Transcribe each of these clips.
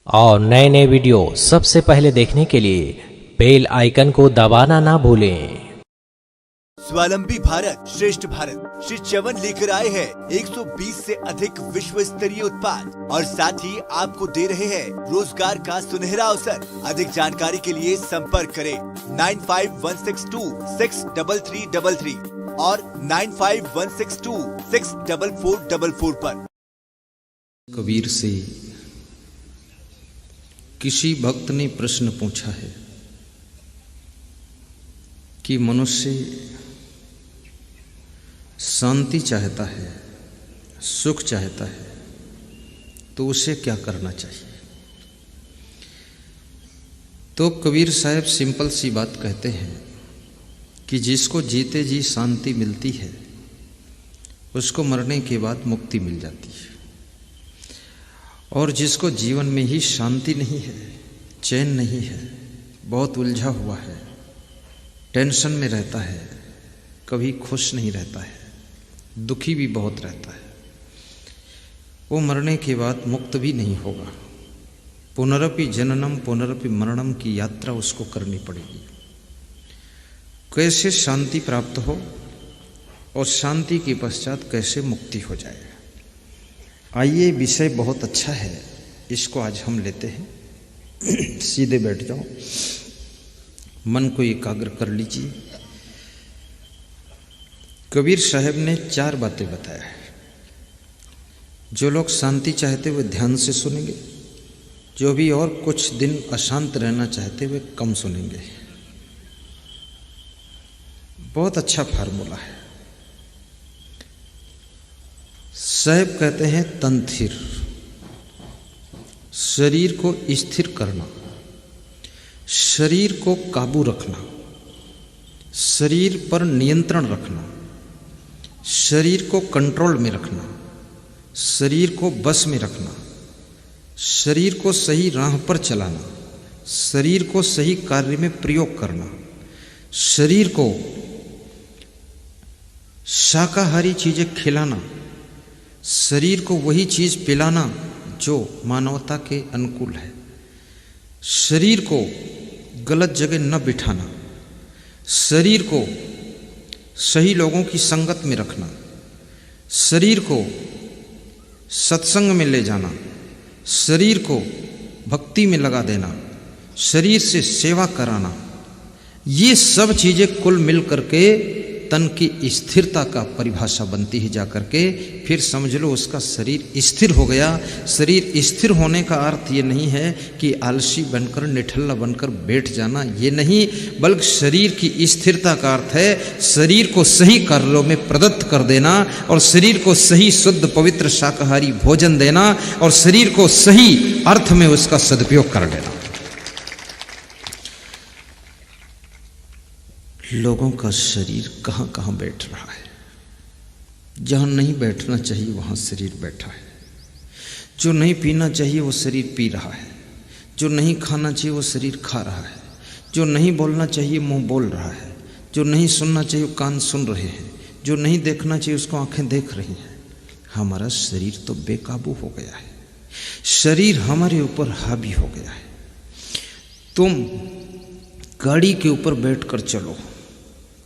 और नए नए वीडियो सबसे पहले देखने के लिए बेल आइकन को दबाना ना भूलें। स्वावलंबी भारत श्रेष्ठ भारत श्री च्यवन लेकर आए हैं 120 से अधिक विश्व स्तरीय उत्पाद और साथ ही आपको दे रहे हैं रोजगार का सुनहरा अवसर। अधिक जानकारी के लिए संपर्क करें 9516263333 और 9516264444 पर। कबीर से किसी भक्त ने प्रश्न पूछा है कि मनुष्य शांति चाहता है, सुख चाहता है, तो उसे क्या करना चाहिए। तो कबीर साहब सिंपल सी बात कहते हैं कि जिसको जीते जी शांति मिलती है उसको मरने के बाद मुक्ति मिल जाती है, और जिसको जीवन में ही शांति नहीं है, चैन नहीं है, बहुत उलझा हुआ है, टेंशन में रहता है, कभी खुश नहीं रहता है, दुखी भी बहुत रहता है, वो मरने के बाद मुक्त भी नहीं होगा। पुनरपि जननम पुनरपि मरणम की यात्रा उसको करनी पड़ेगी। कैसे शांति प्राप्त हो और शांति के पश्चात कैसे मुक्ति हो जाए। आइए, विषय बहुत अच्छा है, इसको आज हम लेते हैं। सीधे बैठ जाओ, मन को एकाग्र कर लीजिए। कबीर साहब ने 4 बातें बताया है। जो लोग शांति चाहते हुए ध्यान से सुनेंगे, जो भी और कुछ दिन अशांत रहना चाहते हुए कम सुनेंगे। बहुत अच्छा फार्मूला है। साहब कहते हैं तंथिर, शरीर को स्थिर करना, शरीर को काबू रखना, शरीर पर नियंत्रण रखना, शरीर को कंट्रोल में रखना, शरीर को बस में रखना, शरीर को सही राह पर चलाना, शरीर को सही कार्य में प्रयोग करना, शरीर को शाकाहारी चीजें खिलाना, शरीर को वही चीज पिलाना जो मानवता के अनुकूल है, शरीर को गलत जगह न बिठाना, शरीर को सही लोगों की संगत में रखना, शरीर को सत्संग में ले जाना, शरीर को भक्ति में लगा देना, शरीर से सेवा कराना। ये सब चीजें कुल मिल करके तन की स्थिरता का परिभाषा बनती है। जाकर के फिर समझ लो उसका शरीर स्थिर हो गया। शरीर स्थिर होने का अर्थ ये नहीं है कि आलसी बनकर निठल्ला बनकर बैठ जाना, ये नहीं, बल्कि शरीर की स्थिरता का अर्थ है शरीर को सही कार्यों में प्रदत्त कर देना, और शरीर को सही शुद्ध पवित्र शाकाहारी भोजन देना, और शरीर को सही अर्थ में उसका सदुपयोग कर देना। लोगों का शरीर कहाँ कहाँ बैठ रहा है। जहाँ नहीं बैठना चाहिए वहाँ शरीर बैठा है। जो नहीं पीना चाहिए वो शरीर पी रहा है। जो नहीं खाना चाहिए वो शरीर खा रहा है। जो नहीं बोलना चाहिए मुंह बोल रहा है। जो नहीं सुनना चाहिए कान सुन रहे हैं। जो नहीं देखना चाहिए उसको आंखें देख रही हैं। हमारा शरीर तो बेकाबू हो गया है। शरीर हमारे ऊपर हावी हो गया है। तुम गाड़ी के ऊपर बैठकर चलो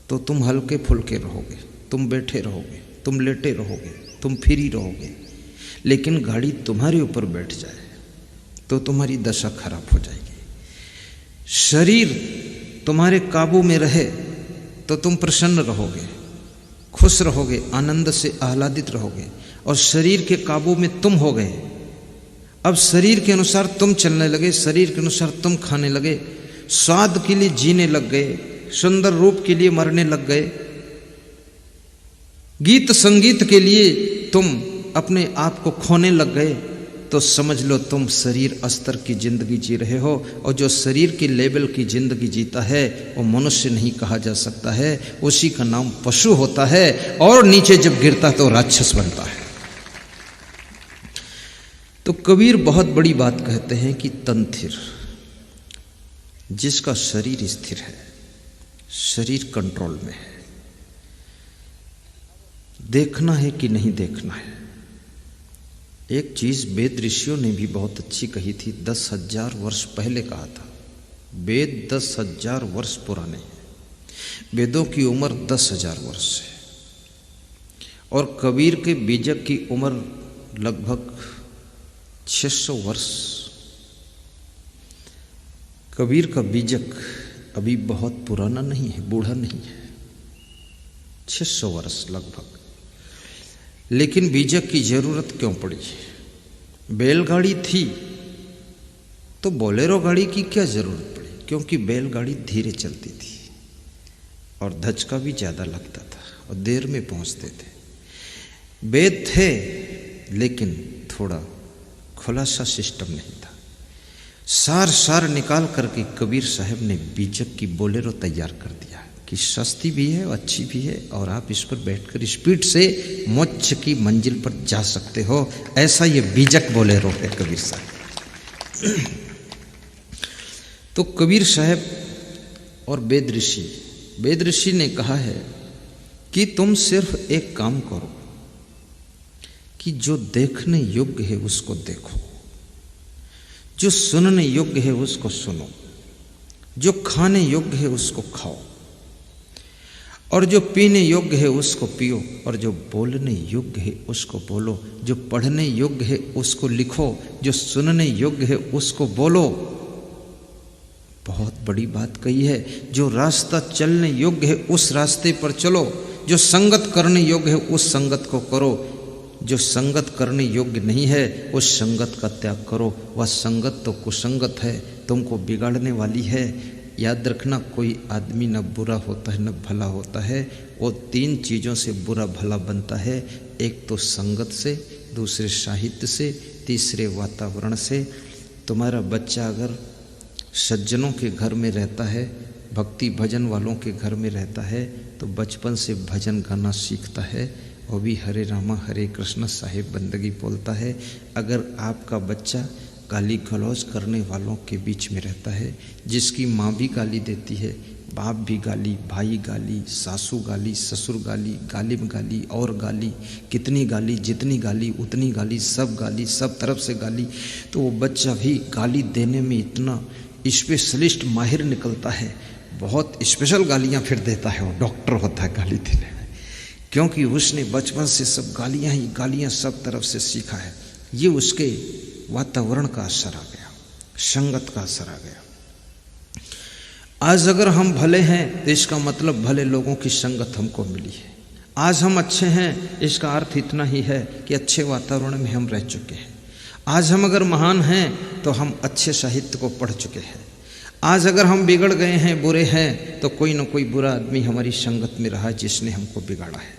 तो तुम हल्के फुल्के रहोगे, तुम बैठे रहोगे, तुम लेटे रहोगे, तुम फ्री रहोगे। लेकिन गाड़ी तुम्हारे ऊपर बैठ जाए तो तुम्हारी दशा खराब हो जाएगी। शरीर तुम्हारे काबू में रहे तो तुम प्रसन्न रहोगे, खुश रहोगे, आनंद से आह्लादित रहोगे। और शरीर के काबू में तुम हो गए, अब शरीर के अनुसार तुम चलने लगे, शरीर के अनुसार तुम खाने लगे, स्वाद के लिए जीने लग गए, सुंदर रूप के लिए मरने लग गए, गीत संगीत के लिए तुम अपने आप को खोने लग गए, तो समझ लो तुम शरीर स्तर की जिंदगी जी रहे हो। और जो शरीर की लेवल की जिंदगी जीता है वो मनुष्य नहीं कहा जा सकता है, उसी का नाम पशु होता है, और नीचे जब गिरता तो राक्षस बनता है। तो कबीर बहुत बड़ी बात कहते हैं कि तंथिर, जिसका शरीर स्थिर है, शरीर कंट्रोल में है, देखना है कि नहीं देखना है, एक चीज वेद ऋषियों ने भी बहुत अच्छी कही थी, 10,000 वर्ष पहले कहा था। वेद 10,000 वर्ष पुराने हैं, वेदों की उम्र 10,000 वर्ष है, और कबीर के बीजक की उम्र लगभग 600 वर्ष। कबीर का बीजक अभी बहुत पुराना नहीं है, बूढ़ा नहीं है, 600 वर्ष लगभग। लेकिन बीजक की जरूरत क्यों पड़ी? बैलगाड़ी थी तो बोलेरो गाड़ी की क्या जरूरत पड़ी? क्योंकि बैलगाड़ी धीरे चलती थी और धचका भी ज्यादा लगता था और देर में पहुंचते थे। वेद थे लेकिन थोड़ा खुला सा सिस्टम नहीं था। सार निकाल करके कबीर साहब ने बीजक की बोलेरो तैयार कर दिया कि सस्ती भी है, अच्छी भी है, और आप इस पर बैठकर स्पीड से मोक्ष की मंजिल पर जा सकते हो। ऐसा ये बीजक बोलेरो है कबीर साहब। तो कबीर साहब और वेद ऋषि ने कहा है कि तुम सिर्फ एक काम करो कि जो देखने योग्य है उसको देखो, जो सुनने योग्य है उसको सुनो, जो खाने योग्य है उसको खाओ, और जो पीने योग्य है उसको पियो, और जो बोलने योग्य है उसको बोलो, जो पढ़ने योग्य है उसको लिखो, जो सुनने योग्य है उसको बोलो। बहुत बड़ी बात कही है। जो रास्ता चलने योग्य है उस रास्ते पर चलो, जो संगत करने योग्य है उस संगत को करो, जो संगत करने योग्य नहीं है उस संगत का त्याग करो। वह संगत तो कुसंगत है, तुमको बिगाड़ने वाली है। याद रखना, कोई आदमी न बुरा होता है न भला होता है, वो 3 चीज़ों से बुरा भला बनता है। एक तो संगत से, दूसरे साहित्य से, तीसरे वातावरण से। तुम्हारा बच्चा अगर सज्जनों के घर में रहता है, भक्ति भजन वालों के घर में रहता है, तो बचपन से भजन गाना सीखता है, वो भी हरे रामा हरे कृष्ण साहिब बंदगी बोलता है। अगर आपका बच्चा गाली गलौज करने वालों के बीच में रहता है, जिसकी माँ भी गाली देती है, बाप भी गाली, भाई गाली, सासू गाली, ससुर गाली, गालिब गाली और गाली, कितनी गाली, जितनी गाली उतनी गाली, सब गाली, सब तरफ से गाली, तो वो बच्चा भी गाली देने में इतना स्पेशलिस्ट माहिर निकलता है। बहुत स्पेशल गालियाँ फिर देता है, वो डॉक्टर होता है गाली देने में, क्योंकि उसने बचपन से सब गालियाँ ही गालियाँ सब तरफ से सीखा है। ये उसके वातावरण का असर आ गया, संगत का असर आ गया। आज अगर हम भले हैं तो इसका मतलब भले लोगों की संगत हमको मिली है। आज हम अच्छे हैं, इसका अर्थ इतना ही है कि अच्छे वातावरण में हम रह चुके हैं। आज हम अगर महान हैं तो हम अच्छे साहित्य को पढ़ चुके हैं। आज अगर हम बिगड़ गए हैं, बुरे हैं, तो कोई ना कोई बुरा आदमी हमारी संगत में रहा जिसने हमको बिगाड़ा है,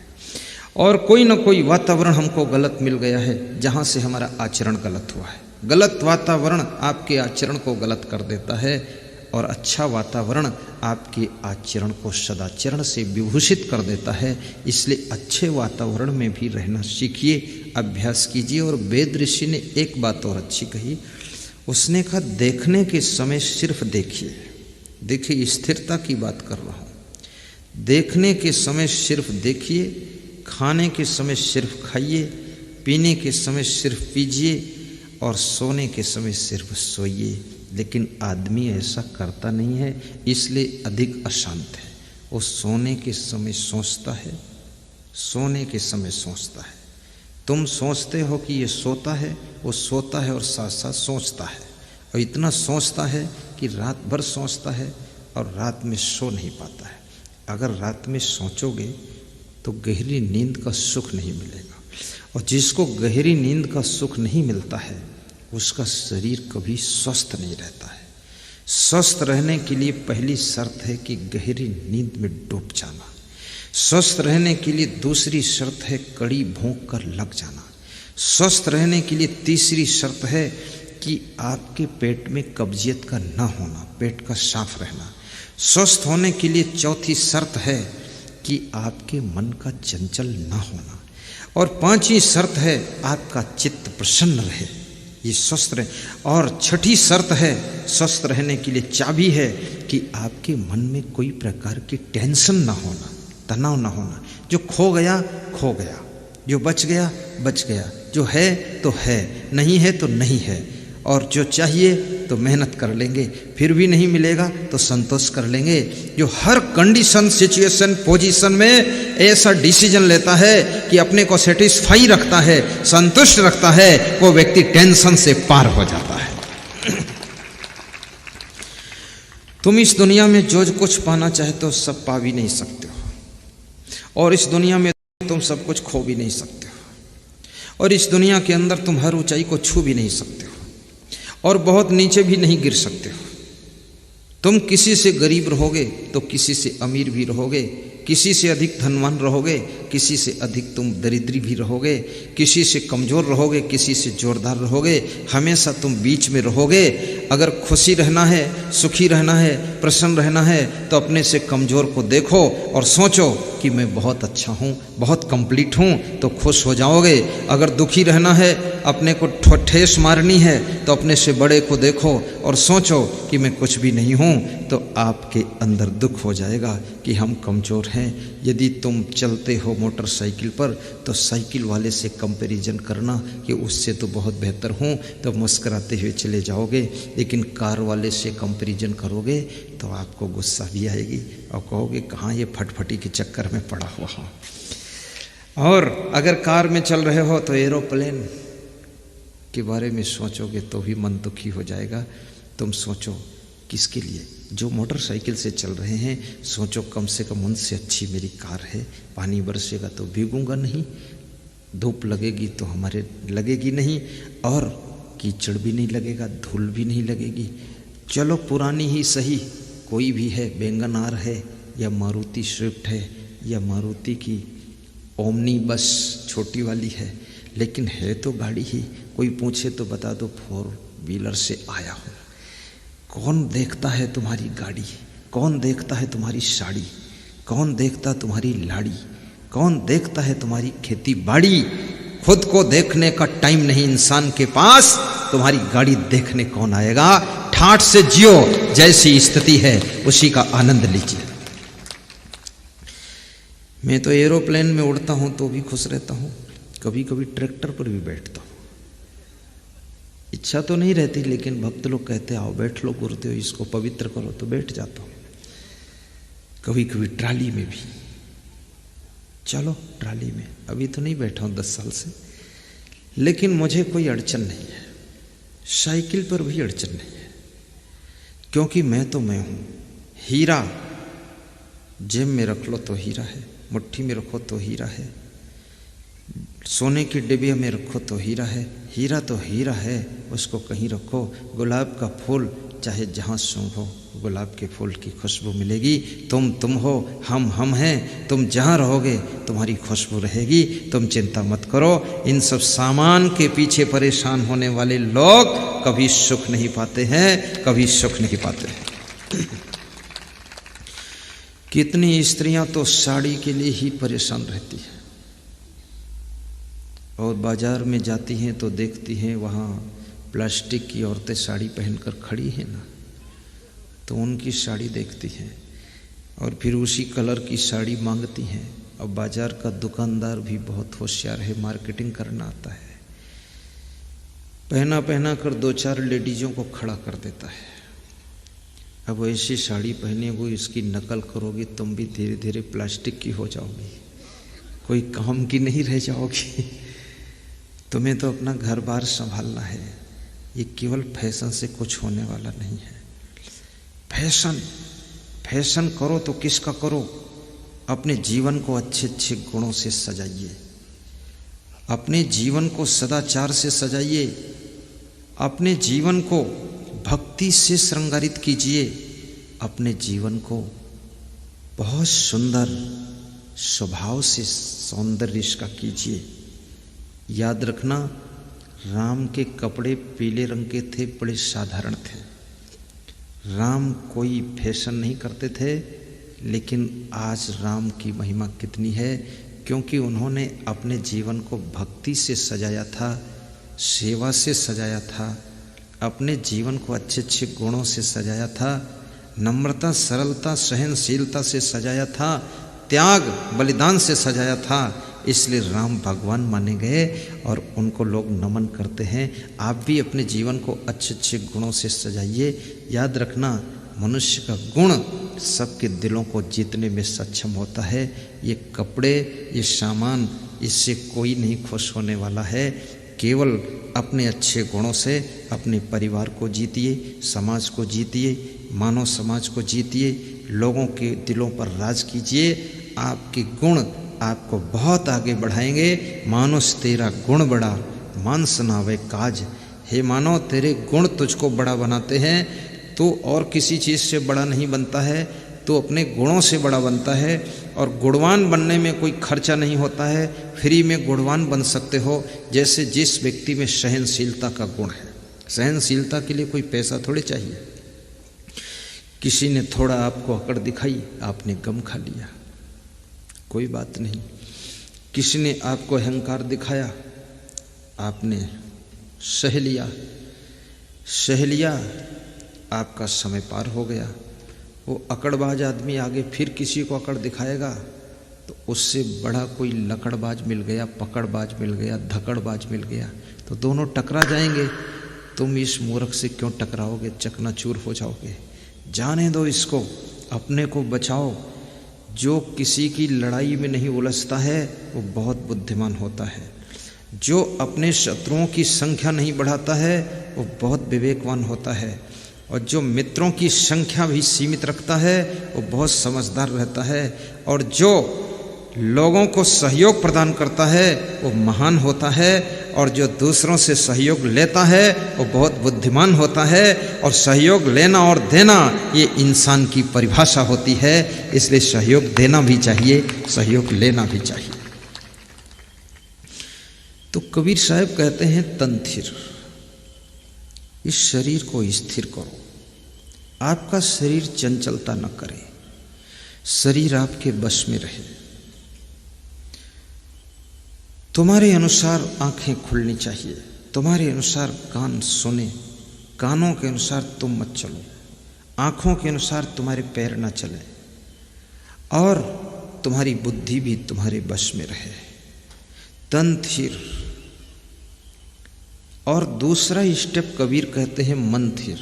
और कोई ना कोई वातावरण हमको गलत मिल गया है जहाँ से हमारा आचरण गलत हुआ है। गलत वातावरण आपके आचरण को गलत कर देता है, और अच्छा वातावरण आपके आचरण को सदाचरण से विभूषित कर देता है। इसलिए अच्छे वातावरण में भी रहना सीखिए, अभ्यास कीजिए। और वेद ऋषि ने एक बात और अच्छी कही, उसने कहा देखने के समय सिर्फ देखिए। देखिए, स्थिरता की बात कर रहा हूँ। देखने के समय सिर्फ देखिए, खाने के समय सिर्फ खाइए, पीने के समय सिर्फ पीजिए, और सोने के समय सिर्फ सोइए। लेकिन आदमी ऐसा करता नहीं है, इसलिए अधिक अशांत है। वो सोने के समय सोचता है, सोने के समय सोचता है। तुम सोचते हो कि ये सोता है, वो सोता है और साथ साथ सोचता है, और इतना सोचता है कि रात भर सोचता है और रात में सो नहीं पाता है। अगर रात में सोचोगे तो गहरी नींद का सुख नहीं मिलेगा, और जिसको गहरी नींद का सुख नहीं मिलता है उसका शरीर कभी स्वस्थ नहीं रहता है। स्वस्थ रहने के लिए पहली शर्त है कि गहरी नींद में डूब जाना। स्वस्थ रहने के लिए दूसरी शर्त है कड़ी भूख कर लग जाना। स्वस्थ रहने के लिए तीसरी शर्त है कि आपके पेट में कब्जियत का ना होना, पेट का साफ रहना। स्वस्थ होने के लिए चौथी शर्त है कि आपके मन का चंचल ना होना, और पांचवी शर्त है आपका चित्त प्रसन्न रहे, ये स्वस्थ रहे। और छठी शर्त है स्वस्थ रहने के लिए, चाबी है कि आपके मन में कोई प्रकार की टेंशन ना होना, तनाव ना होना। जो खो गया खो गया, जो बच गया बच गया, जो है तो है, नहीं है तो नहीं है। और जो चाहिए तो मेहनत कर लेंगे, फिर भी नहीं मिलेगा तो संतोष कर लेंगे। जो हर कंडीशन, सिचुएशन, पोजीशन में ऐसा डिसीजन लेता है कि अपने को सेटिस्फाई रखता है, संतुष्ट रखता है, वो व्यक्ति टेंशन से पार हो जाता है। तुम इस दुनिया में जो कुछ पाना चाहते हो सब पा भी नहीं सकते हो, और इस दुनिया में तुम सब कुछ खो भी नहीं सकते हो, और इस दुनिया के अंदर तुम हर ऊंचाई को छू भी नहीं सकते हो, और बहुत नीचे भी नहीं गिर सकते हो। तुम किसी से गरीब रहोगे तो किसी से अमीर भी रहोगे, किसी से अधिक धनवान रहोगे, किसी से अधिक तुम दरिद्री भी रहोगे, किसी से कमज़ोर रहोगे, किसी से जोरदार रहोगे, हमेशा तुम बीच में रहोगे। अगर खुशी रहना है, सुखी रहना है, प्रसन्न रहना है तो अपने से कमज़ोर को देखो और सोचो कि मैं बहुत अच्छा हूँ, बहुत कंप्लीट हूँ, तो खुश हो जाओगे। अगर दुखी रहना है, अपने को ठेस मारनी है, तो अपने से बड़े को देखो और सोचो कि मैं कुछ भी नहीं हूँ, तो आपके अंदर दुख हो जाएगा कि हम कमज़ोर हैं। यदि तुम चलते हो मोटरसाइकिल पर तो साइकिल वाले से कंपैरिजन करना कि उससे तो बहुत बेहतर हूँ, तो मुस्कुराते हुए चले जाओगे। लेकिन कार वाले से कंपैरिजन करोगे तो आपको गुस्सा भी आएगी और कहोगे कहाँ ये फटफटी के चक्कर में पड़ा हुआ हूँ। और अगर कार में चल रहे हो तो एरोप्लेन के बारे में सोचोगे तो भी मन दुखी हो जाएगा। तुम सोचो किसके लिए? जो मोटरसाइकिल से चल रहे हैं, सोचो कम से कम उनसे अच्छी मेरी कार है। पानी बरसेगा तो भीगूंगा नहीं, धूप लगेगी तो हमारे लगेगी नहीं, और कीचड़ भी नहीं लगेगा, धूल भी नहीं लगेगी। चलो पुरानी ही सही, कोई भी है, वैगन आर है या मारुति स्विफ्ट है या मारुति की ओमनी बस छोटी वाली है, लेकिन है तो गाड़ी ही। कोई पूछे तो बता दो 4 व्हीलर से आया हूँ। कौन देखता है तुम्हारी गाड़ी? कौन देखता है तुम्हारी साड़ी? कौन देखता तुम्हारी लाड़ी? कौन देखता है तुम्हारी खेती बाड़ी? खुद को देखने का टाइम नहीं इंसान के पास, तुम्हारी गाड़ी देखने कौन आएगा? ठाठ से जियो, जैसी स्थिति है उसी का आनंद लीजिए। मैं तो एरोप्लेन में उड़ता हूं तो भी खुश रहता हूं, कभी कभी ट्रैक्टर पर भी बैठता हूं। इच्छा तो नहीं रहती, लेकिन भक्त लोग कहते आओ बैठ लो गुरुदेव, इसको पवित्र करो, तो बैठ जाता हूं। कभी कभी ट्राली में भी, चलो ट्राली में। अभी तो नहीं बैठा हूं 10 साल से, लेकिन मुझे कोई अड़चन नहीं है। साइकिल पर भी अड़चन नहीं है, क्योंकि मैं तो मैं हूं। हीरा जेब में रख लो तो हीरा है, मुट्ठी में रखो तो हीरा है, सोने की डिबिया में रखो तो हीरा है। हीरा तो हीरा है, उसको कहीं रखो। गुलाब का फूल चाहे जहाँ सूंघो, गुलाब के फूल की खुशबू मिलेगी। तुम हो, हम हैं। तुम जहाँ रहोगे तुम्हारी खुशबू रहेगी। तुम चिंता मत करो। इन सब सामान के पीछे परेशान होने वाले लोग कभी सुख नहीं पाते हैं, कभी सुख नहीं पाते हैं। कितनी स्त्रियां तो साड़ी के लिए ही परेशान रहती हैं, और बाजार में जाती हैं तो देखती हैं वहाँ प्लास्टिक की औरतें साड़ी पहनकर खड़ी हैं ना, तो उनकी साड़ी देखती हैं और फिर उसी कलर की साड़ी मांगती हैं। अब बाजार का दुकानदार भी बहुत होशियार है, मार्केटिंग करना आता है। पहना कर 2-4 लेडीज़ों को खड़ा कर देता है। अब ऐसी साड़ी पहने हुई इसकी नकल करोगी, तुम भी धीरे धीरे प्लास्टिक की हो जाओगी, कोई काम की नहीं रह जाओगी। तुम्हें तो अपना घर बार संभालना है। ये केवल फैशन से कुछ होने वाला नहीं है। फैशन करो तो किसका करो? अपने जीवन को अच्छे अच्छे गुणों से सजाइए, अपने जीवन को सदाचार से सजाइए, अपने जीवन को भक्ति से श्रृंगारित कीजिए, अपने जीवन को बहुत सुंदर स्वभाव से सौंदर्य इसका कीजिए। याद रखना, राम के कपड़े पीले रंग के थे, बड़े साधारण थे। राम कोई फैशन नहीं करते थे, लेकिन आज राम की महिमा कितनी है, क्योंकि उन्होंने अपने जीवन को भक्ति से सजाया था, सेवा से सजाया था, अपने जीवन को अच्छे अच्छे गुणों से सजाया था, नम्रता, सरलता, सहनशीलता से सजाया था, त्याग, बलिदान से सजाया था। इसलिए राम भगवान माने गए और उनको लोग नमन करते हैं। आप भी अपने जीवन को अच्छे अच्छे गुणों से सजाइए। याद रखना, मनुष्य का गुण सबके दिलों को जीतने में सक्षम होता है। ये कपड़े, ये सामान, इससे कोई नहीं खुश होने वाला है। केवल अपने अच्छे गुणों से अपने परिवार को जीतिए, समाज को जीतिए, मानव समाज को जीतिए, लोगों के दिलों पर राज कीजिए। आपके गुण आपको बहुत आगे बढ़ाएंगे। मानुष तेरा गुण बड़ा, मान सुनावे काज। हे मानव, तेरे गुण तुझको बड़ा बनाते हैं। तो और किसी चीज़ से बड़ा नहीं बनता है, तो अपने गुणों से बड़ा बनता है। और गुणवान बनने में कोई खर्चा नहीं होता है, फ्री में गुणवान बन सकते हो। जैसे जिस व्यक्ति में सहनशीलता का गुण है, सहनशीलता के लिए कोई पैसा थोड़े चाहिए। किसी ने थोड़ा आपको अकड़ दिखाई, आपने गम खा लिया, कोई बात नहीं। किसी ने आपको अहंकार दिखाया, आपने सह लिया, आपका समय पार हो गया। वो अकड़बाज आदमी आगे फिर किसी को अकड़ दिखाएगा तो उससे बड़ा कोई लकड़बाज मिल गया, पकड़बाज मिल गया, धकड़बाज मिल गया, तो दोनों टकरा जाएंगे। तुम इस मूर्ख से क्यों टकराओगे, चकनाचूर हो जाओगे। जाने दो इसको, अपने को बचाओ। जो किसी की लड़ाई में नहीं उलझता है वो बहुत बुद्धिमान होता है। जो अपने शत्रुओं की संख्या नहीं बढ़ाता है वो बहुत विवेकवान होता है। और जो मित्रों की संख्या भी सीमित रखता है वो बहुत समझदार रहता है। और जो लोगों को सहयोग प्रदान करता है वो महान होता है। और जो दूसरों से सहयोग लेता है वो बहुत बुद्धिमान होता है। और सहयोग लेना और देना ये इंसान की परिभाषा होती है। इसलिए सहयोग देना भी चाहिए, सहयोग लेना भी चाहिए। तो कबीर साहब कहते हैं, तनथिर, इस शरीर को स्थिर करो। आपका शरीर चंचलता न करे, शरीर आपके बस में रहे। तुम्हारे अनुसार आंखें खुलनी चाहिए, तुम्हारे अनुसार कान सुने, कानों के अनुसार तुम मत चलो, आंखों के अनुसार तुम्हारे पैर न चले, और तुम्हारी बुद्धि भी तुम्हारे बस में रहे। तन थिर। और दूसरा स्टेप कबीर कहते हैं मन थिर।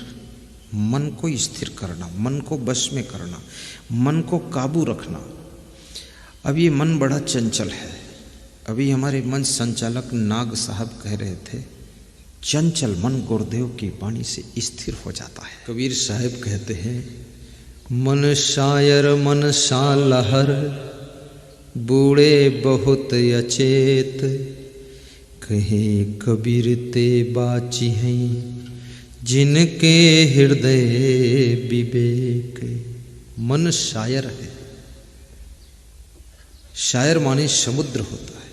मन को स्थिर करना, मन को बस में करना, मन को काबू रखना। अब ये मन बड़ा चंचल है। अभी हमारे मन संचालक नाग साहब कह रहे थे, चंचल मन गुरुदेव की वाणी से स्थिर हो जाता है। कबीर साहब कहते हैं, मन शायर मन सा लहर, बूढ़े बहुत अचेत, कहे कबीर ते बाची हैं, जिनके हृदय विवेक। मन शायर है। शायर माने समुद्र होता है।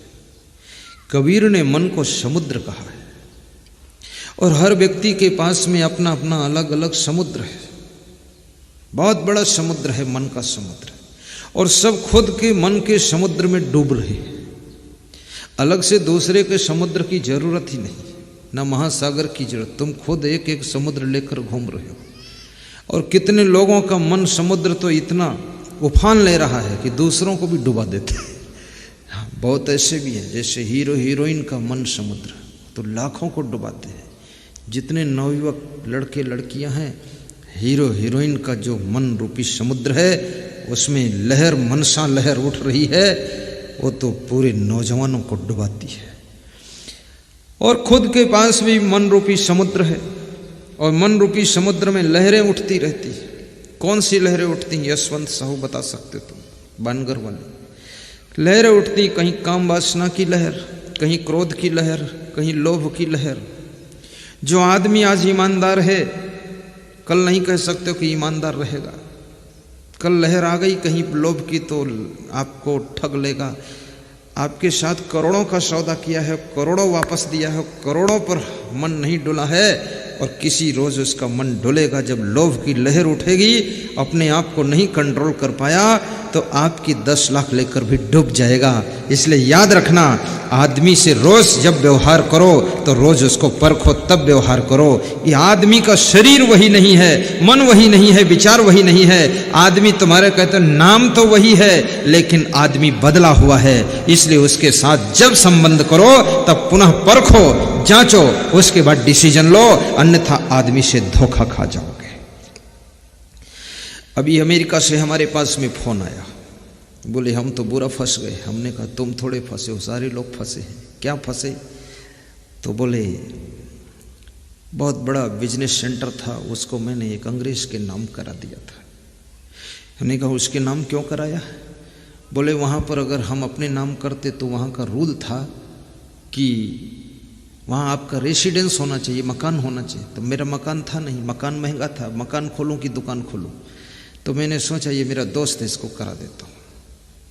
कबीर ने मन को समुद्र कहा है। और हर व्यक्ति के पास में अपना अपना अलग अलग समुद्र है। बहुत बड़ा समुद्र है, मन का समुद्र। और सब खुद के मन के समुद्र में डूब रहे हैं। अलग से दूसरे के समुद्र की जरूरत ही नहीं, ना महासागर की जरूरत। तुम खुद एक एक समुद्र लेकर घूम रहे हो। और कितने लोगों का मन समुद्र तो इतना उफान ले रहा है कि दूसरों को भी डुबा देते हैं। हाँ, बहुत ऐसे भी हैं, जैसे हीरो हीरोइन का मन समुद्र, तो लाखों को डुबाते हैं। जितने नवयुवक लड़के लड़कियां हैं, हीरो हीरोइन का जो मन रूपी समुद्र है, उसमें लहर मनसा लहर उठ रही है, वो तो पूरे नौजवानों को डुबाती है। और खुद के पास भी मन रूपी समुद्र है। और मन रूपी समुद्र में लहरें उठती रहती है। कौन सी लहरें उठती हैं, यशवंत साहू बता सकते तुम, बानगर वाले। लहरें उठती, कहीं काम वासना की लहर, कहीं क्रोध की लहर, कहीं लोभ की लहर। जो आदमी आज ईमानदार है, कल नहीं कह सकते कि ईमानदार रहेगा। कल लहर आ गई कहीं लोभ की तो आपको ठग लेगा। आपके साथ करोड़ों का सौदा किया है, करोड़ों वापस दिया है, करोड़ों पर मन नहीं डुला है, और किसी रोज उसका मन डुलेगा। जब लोभ की लहर उठेगी, अपने आप को नहीं कंट्रोल कर पाया तो आपकी 10 लाख लेकर भी डूब जाएगा। इसलिए याद रखना, आदमी से रोज जब व्यवहार करो तो रोज उसको परखो, तब व्यवहार करो। ये आदमी का शरीर वही नहीं है, मन वही नहीं है, विचार वही नहीं है। आदमी तुम्हारे कहते नाम तो वही है, लेकिन आदमी बदला हुआ है। इसलिए उसके साथ जब संबंध करो तब पुनः परखो, जांचो, उसके बाद डिसीजन लो, अन्यथा आदमी से धोखा खा जाओगे। अभी अमेरिका से हमारे पास में फोन आया, बोले हम तो बुरा फंस गए। हमने कहा तुम थोड़े फंसे हो, सारे लोग फंसे हैं। क्या फंसे? तो बोले बहुत बड़ा बिजनेस सेंटर था, उसको मैंने एक अंग्रेज के नाम करा दिया था। हमने कहा उसके नाम क्यों कराया? बोले वहाँ पर अगर हम अपने नाम करते तो वहाँ का रूल था कि वहाँ आपका रेसिडेंस होना चाहिए, मकान होना चाहिए। तो मेरा मकान था नहीं, मकान महंगा था, मकान खोलूँ कि दुकान खोलूँ। तो मैंने सोचा ये मेरा दोस्त है, इसको करा देता हूँ।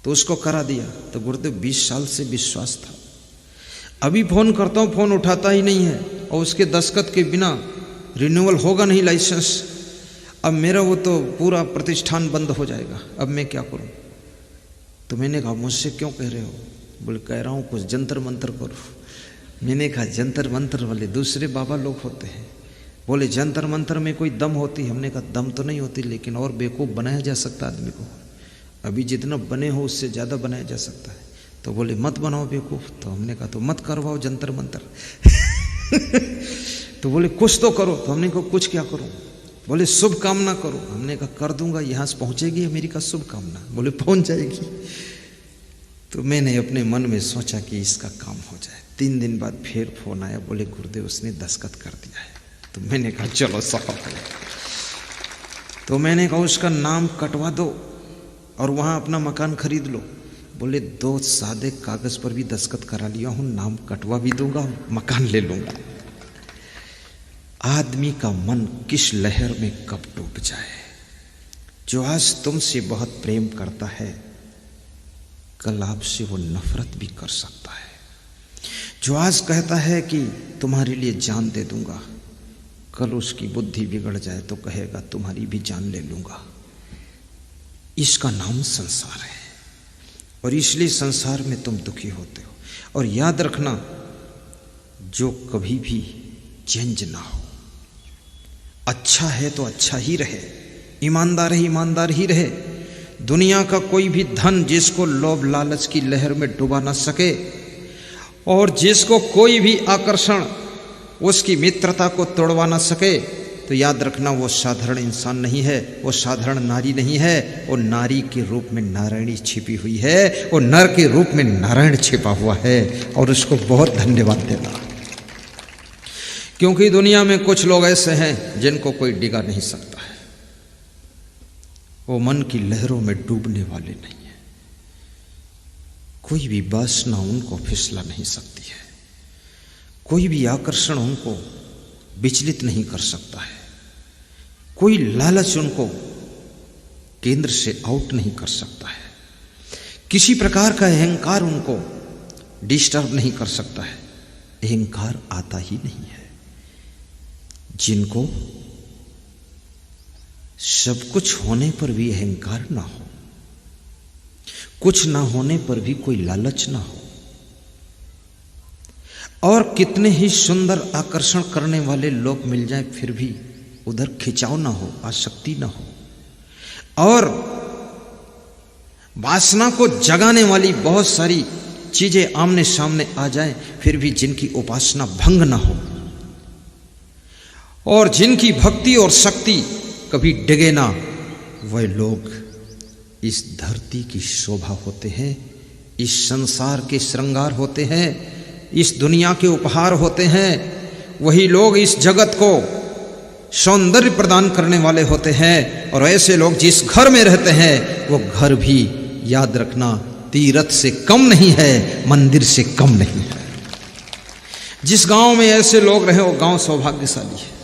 तो उसको करा दिया। तो गुरुदेव 20 साल से विश्वास था। अभी फोन करता हूँ, फोन उठाता ही नहीं है, और उसके दस्तखत के बिना रिन्यूअल होगा नहीं लाइसेंस। अब मेरा वो तो पूरा प्रतिष्ठान बंद हो जाएगा, अब मैं क्या करूँ? तो मैंने कहा मुझसे क्यों कह रहे हो? बोले कह रहा हूँ कुछ जंतर मंतर करो। मैंने कहा जंतर मंतर वाले दूसरे बाबा लोग होते हैं। बोले जंतर मंतर में कोई दम होती? हमने कहा दम तो नहीं होती, लेकिन और बेवकूफ़ बनाया जा सकता आदमी को। अभी जितना बने हो उससे ज़्यादा बनाया जा सकता है। तो बोले मत बनाओ बेवकूफ़। तो हमने कहा तो मत करवाओ जंतर मंतर। तो बोले कुछ तो करो। तो हमने कहा कुछ क्या करूं? बोले शुभ कामना करो। हमने कहा कर दूंगा। यहाँ से पहुँचेगी अमेरिका शुभ कामना? बोले पहुँच जाएगी। तो मैंने अपने मन में सोचा कि इसका काम हो जाए। 3 दिन बाद फिर फोन आया, बोले गुरुदेव उसने दस्तखत कर दिया है। तो मैंने कहा चलो सफल करो। तो मैंने कहा उसका नाम कटवा दो और वहाँ अपना मकान खरीद लो। बोले 2 सादे कागज़ पर भी दस्तखत करा लिया हूँ, नाम कटवा भी दूंगा, मकान ले लूँगा। आदमी का मन किस लहर में कब डूब जाए। जो आज तुमसे बहुत प्रेम करता है, कल आपसे वो नफरत भी कर सकता है। जो आज कहता है कि तुम्हारे लिए जान दे दूंगा, कल उसकी बुद्धि बिगड़ जाए तो कहेगा तुम्हारी भी जान ले लूंगा। इसका नाम संसार है, और इसलिए संसार में तुम दुखी होते हो। और याद रखना, जो कभी भी चेंज ना हो, अच्छा है तो अच्छा ही रहे, ईमानदार है ईमानदार ही रहे। दुनिया का कोई भी धन जिसको लोभ लालच की लहर में डुबा ना सके, और जिसको कोई भी आकर्षण उसकी मित्रता को तोड़वा ना सके, तो याद रखना वो साधारण इंसान नहीं है, वो साधारण नारी नहीं है। वो नारी के रूप में नारायणी छिपी हुई है, वो नर के रूप में नारायण छिपा हुआ है। और उसको बहुत धन्यवाद देना, क्योंकि दुनिया में कुछ लोग ऐसे हैं जिनको कोई डिगा नहीं सकता है। वो मन की लहरों में डूबने वाले नहीं है। कोई भी वासना उनको फिसला नहीं सकती है, कोई भी आकर्षण उनको विचलित नहीं कर सकता है, कोई लालच उनको केंद्र से आउट नहीं कर सकता है, किसी प्रकार का अहंकार उनको डिस्टर्ब नहीं कर सकता है। अहंकार आता ही नहीं है। जिनको सब कुछ होने पर भी अहंकार ना हो, कुछ ना होने पर भी कोई लालच ना हो, और कितने ही सुंदर आकर्षण करने वाले लोग मिल जाएं फिर भी उधर खिंचाव ना हो, आसक्ति ना हो, और वासना को जगाने वाली बहुत सारी चीजें आमने सामने आ जाएं फिर भी जिनकी उपासना भंग ना हो, और जिनकी भक्ति और शक्ति कभी डिगे ना, वह लोग इस धरती की शोभा होते हैं, इस संसार के श्रृंगार होते हैं, इस दुनिया के उपहार होते हैं। वही लोग इस जगत को सौंदर्य प्रदान करने वाले होते हैं। और ऐसे लोग जिस घर में रहते हैं वो घर भी याद रखना तीर्थ से कम नहीं है, मंदिर से कम नहीं है। जिस गांव में ऐसे लोग रहे वो गांव सौभाग्यशाली है।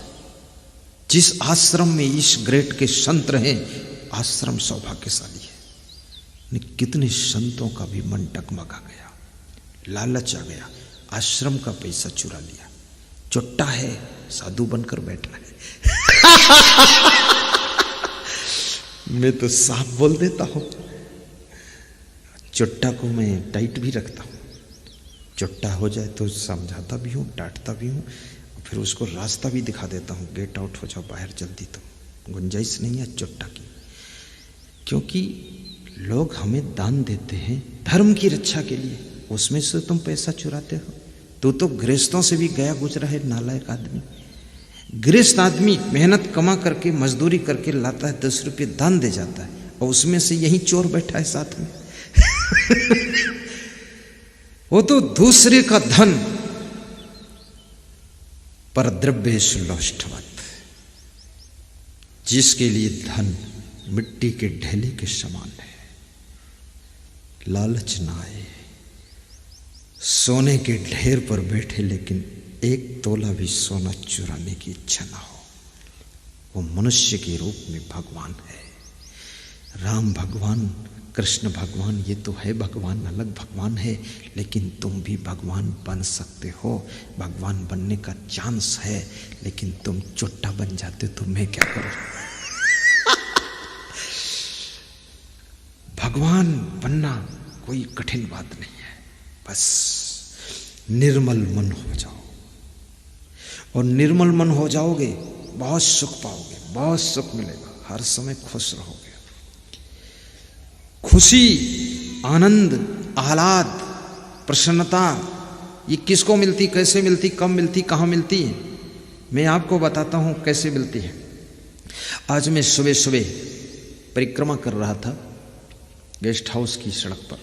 जिस आश्रम में इस ग्रेट के संत रहे, आश्रम सौभाग्यशाली है। कितने संतों का भी मन डगमगा गया, लालच आ गया, आश्रम का पैसा चुरा लिया। चुट्टा है, साधु बनकर बैठा है। मैं तो साफ बोल देता हूं, चुट्टा को मैं टाइट भी रखता हूं। चुट्टा हो जाए तो समझाता भी हूँ, डांटता भी हूँ, फिर उसको रास्ता भी दिखा देता हूँ, गेट आउट हो जाओ बाहर जल्दी, तुम गुंजाइश नहीं है चुट्टा की। क्योंकि लोग हमें दान देते हैं धर्म की रक्षा के लिए, उसमें से तुम पैसा चुराते हो। तो गृहस्थों से भी गया गुजरा है नालायक आदमी। गृहस्थ आदमी मेहनत कमा करके मजदूरी करके लाता है, 10 रुपये दान दे जाता है, और उसमें से यही चोर बैठा है साथ में। वो तो दूसरे का धन पर द्रव्येषु लोष्ठवत्, जिसके लिए धन मिट्टी के ढेले के समान है। लालच ना आए, सोने के ढेर पर बैठे लेकिन 1 तोला भी सोना चुराने की इच्छा ना हो। वो मनुष्य के रूप में भगवान है। राम भगवान, कृष्ण भगवान, ये तो है भगवान, अलग भगवान है, लेकिन तुम भी भगवान बन सकते हो। भगवान बनने का चांस है, लेकिन तुम चुट्टा बन जाते तो मैं क्या करूं? भगवान बनना कोई कठिन बात नहीं है, बस निर्मल मन हो जाओ, और निर्मल मन हो जाओगे बहुत सुख पाओगे, बहुत सुख मिलेगा, हर समय खुश रहोगे। खुशी, आनंद, आह्लाद, प्रसन्नता ये किसको मिलती, कैसे मिलती, कब मिलती, कहाँ मिलती है? मैं आपको बताता हूँ कैसे मिलती है। आज मैं सुबह सुबह परिक्रमा कर रहा था गेस्ट हाउस की सड़क पर,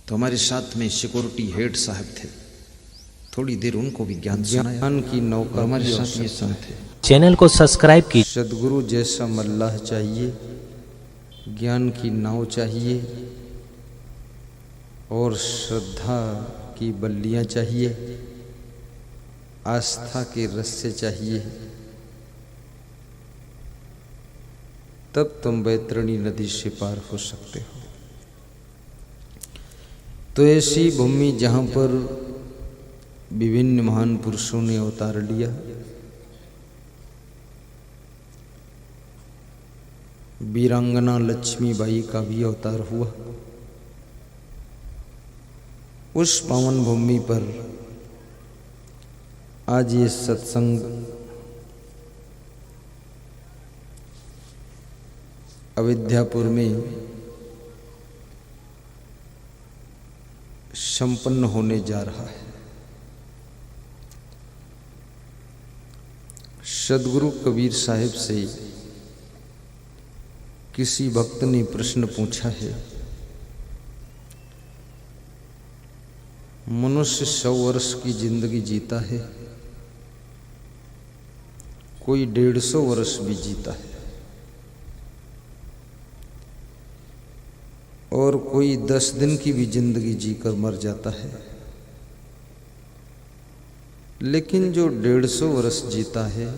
तो हमारे साथ में सिक्योरिटी हेड साहब थे। थोड़ी देर उनको भी ज्ञान सुनाया। ज्ञान की नौका हमारे साथ ये संत थे। चैनल को सब्सक्राइब कीजिए। सदगुरु जैसा मल्लाह चाहिए, ज्ञान की नाव चाहिए, और श्रद्धा की बल्लियाँ चाहिए, आस्था के रस्से चाहिए, तब तुम बैतरणी नदी से पार हो सकते हो। तो ऐसी भूमि जहाँ पर विभिन्न महान पुरुषों ने अवतार लिया, वीरांगना लक्ष्मीबाई का भी अवतार हुआ, उस पावन भूमि पर आज ये सत्संग अयोध्यापुर में संपन्न होने जा रहा है। सदगुरु कबीर साहिब से किसी भक्त ने प्रश्न पूछा है, मनुष्य 100 वर्ष की जिंदगी जीता है, कोई 150 वर्ष भी जीता है, और कोई 10 दिन की भी जिंदगी जीकर मर जाता है, लेकिन जो 150 वर्ष जीता है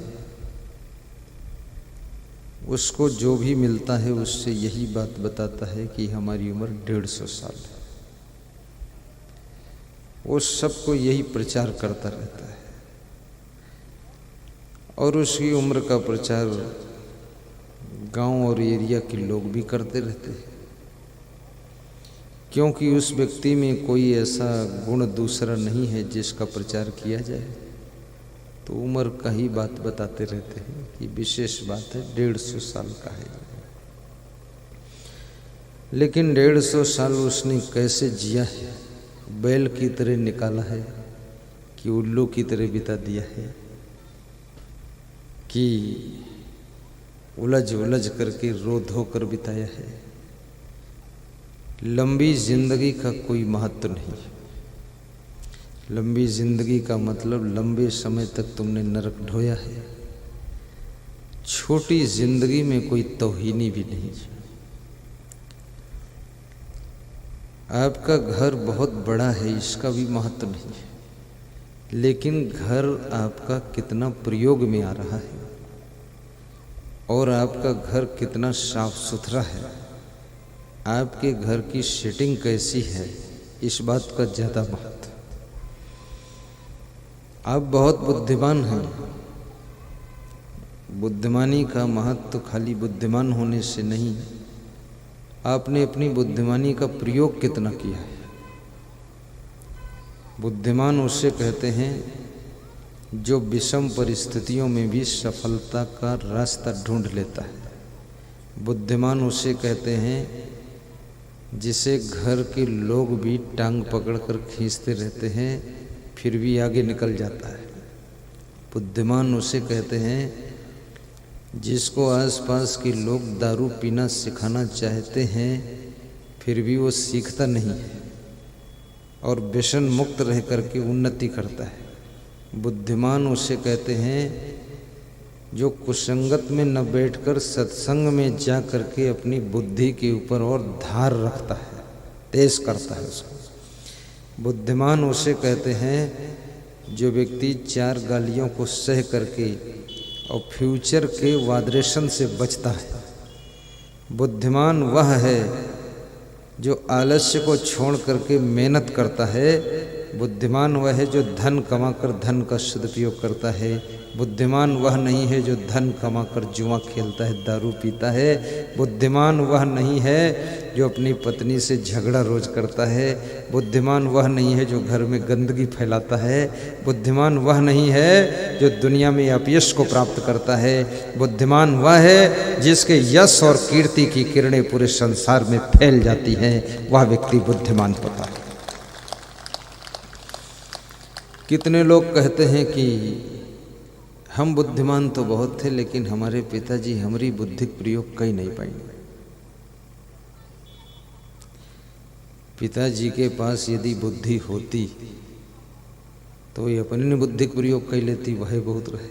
उसको जो भी मिलता है उससे यही बात बताता है कि हमारी उम्र 150 साल है। वो सबको यही प्रचार करता रहता है, और उसकी उम्र का प्रचार गांव और एरिया के लोग भी करते रहते हैं, क्योंकि उस व्यक्ति में कोई ऐसा गुण दूसरा नहीं है जिसका प्रचार किया जाए। तो उम्र का ही बात बताते रहते हैं कि विशेष बात है, 150 साल का है। लेकिन 150 साल उसने कैसे जिया है? बैल की तरह निकाला है कि उल्लू की तरह बिता दिया है, कि उलझ उलझ करके रो धो कर बिताया है? लंबी जिंदगी का कोई महत्व नहीं। लंबी जिंदगी का मतलब लंबे समय तक तुमने नरक ढोया है। छोटी जिंदगी में कोई तौहीनी भी नहीं। आपका घर बहुत बड़ा है, इसका भी महत्व नहीं है, लेकिन घर आपका कितना प्रयोग में आ रहा है और आपका घर कितना साफ सुथरा है, आपके घर की सेटिंग कैसी है, इस बात का ज़्यादा महत्व। आप बहुत बुद्धिमान हैं। बुद्धिमानी का महत्व खाली बुद्धिमान होने से नहीं, आपने अपनी बुद्धिमानी का प्रयोग कितना किया है। बुद्धिमान उसे कहते हैं जो विषम परिस्थितियों में भी सफलता का रास्ता ढूंढ लेता है। बुद्धिमान उसे कहते हैं जिसे घर के लोग भी टांग पकड़कर खींचते रहते हैं फिर भी आगे निकल जाता है। बुद्धिमान उसे कहते हैं जिसको आसपास के लोग दारू पीना सिखाना चाहते हैं फिर भी वो सीखता नहीं है और व्यसन मुक्त रह करके उन्नति करता है। बुद्धिमान उसे कहते हैं जो कुसंगत में न बैठकर सत्संग में जा करके अपनी बुद्धि के ऊपर और धार रखता है, तेज करता है उसको। बुद्धिमान उसे कहते हैं जो व्यक्ति 4 गालियों को सह करके और फ्यूचर के वाइब्रेशन से बचता है। बुद्धिमान वह है जो आलस्य को छोड़ करके मेहनत करता है। बुद्धिमान वह है जो धन कमाकर धन का सदुपयोग करता है। बुद्धिमान वह नहीं है जो धन कमाकर जुआ खेलता है, दारू पीता है। बुद्धिमान वह नहीं है जो अपनी पत्नी से झगड़ा रोज करता है। बुद्धिमान वह नहीं है जो घर में गंदगी फैलाता है। बुद्धिमान वह नहीं है जो दुनिया में अपयश को प्राप्त करता है। बुद्धिमान वह है जिसके यश और कीर्ति की किरणें पूरे संसार में फैल जाती हैं, वह व्यक्ति बुद्धिमान होता है। कितने लोग कहते हैं कि हम बुद्धिमान तो बहुत थे लेकिन हमारे पिताजी हमारी बुद्धि का प्रयोग कर नहीं पाए। पिताजी के पास यदि बुद्धि होती तो ये अपने बुद्धि का प्रयोग कर लेती, वह बहुत रहे।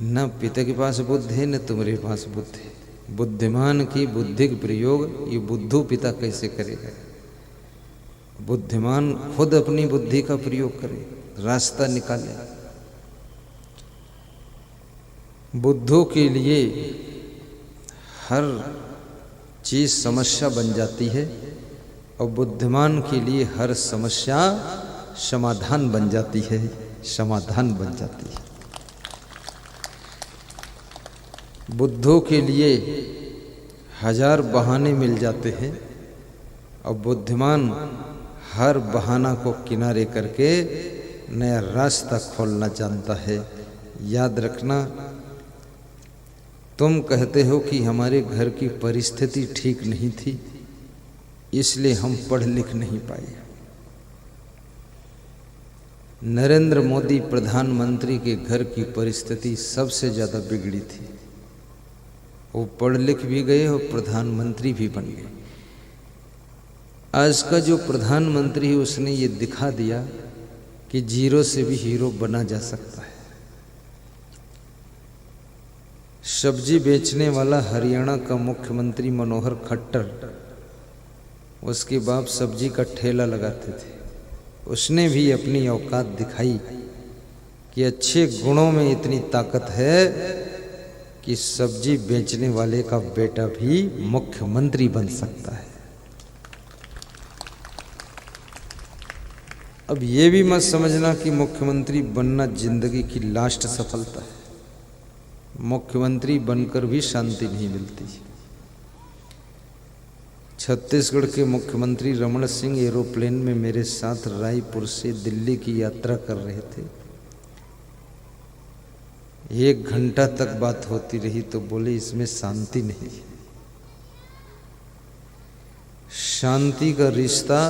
न पिता के पास बुद्धि है न तुम्हारे पास बुद्धि है। बुद्धिमान की बुद्धि का प्रयोग ये बुद्धू पिता कैसे करेगा? बुद्धिमान खुद अपनी बुद्धि का प्रयोग करे, रास्ता निकाले। बुद्धों के लिए हर चीज समस्या बन जाती है और बुद्धिमान के लिए हर समस्या समाधान बन जाती है, समाधान बन जाती है। बुद्धों के लिए 1000 बहाने मिल जाते हैं और बुद्धिमान हर बहाना को किनारे करके नया रास्ता खोलना जानता है। याद रखना, तुम कहते हो कि हमारे घर की परिस्थिति ठीक नहीं थी इसलिए हम पढ़ लिख नहीं पाए। नरेंद्र मोदी प्रधानमंत्री के घर की परिस्थिति सबसे ज़्यादा बिगड़ी थी। वो पढ़ लिख भी गए और प्रधानमंत्री भी बन गए। आज का जो प्रधानमंत्री है उसने ये दिखा दिया कि जीरो से भी हीरो बना जा सकता है। सब्जी बेचने वाला हरियाणा का मुख्यमंत्री मनोहर खट्टर, उसके बाप सब्जी का ठेला लगाते थे। उसने भी अपनी औकात दिखाई कि अच्छे गुणों में इतनी ताकत है कि सब्जी बेचने वाले का बेटा भी मुख्यमंत्री बन सकता है। अब ये भी मत समझना कि मुख्यमंत्री बनना जिंदगी की लास्ट सफलता है। मुख्यमंत्री बनकर भी शांति नहीं मिलती। छत्तीसगढ़ के मुख्यमंत्री रमन सिंह एरोप्लेन में मेरे साथ रायपुर से दिल्ली की यात्रा कर रहे थे। 1 घंटा तक बात होती रही तो बोले इसमें शांति नहीं है। शांति का रिश्ता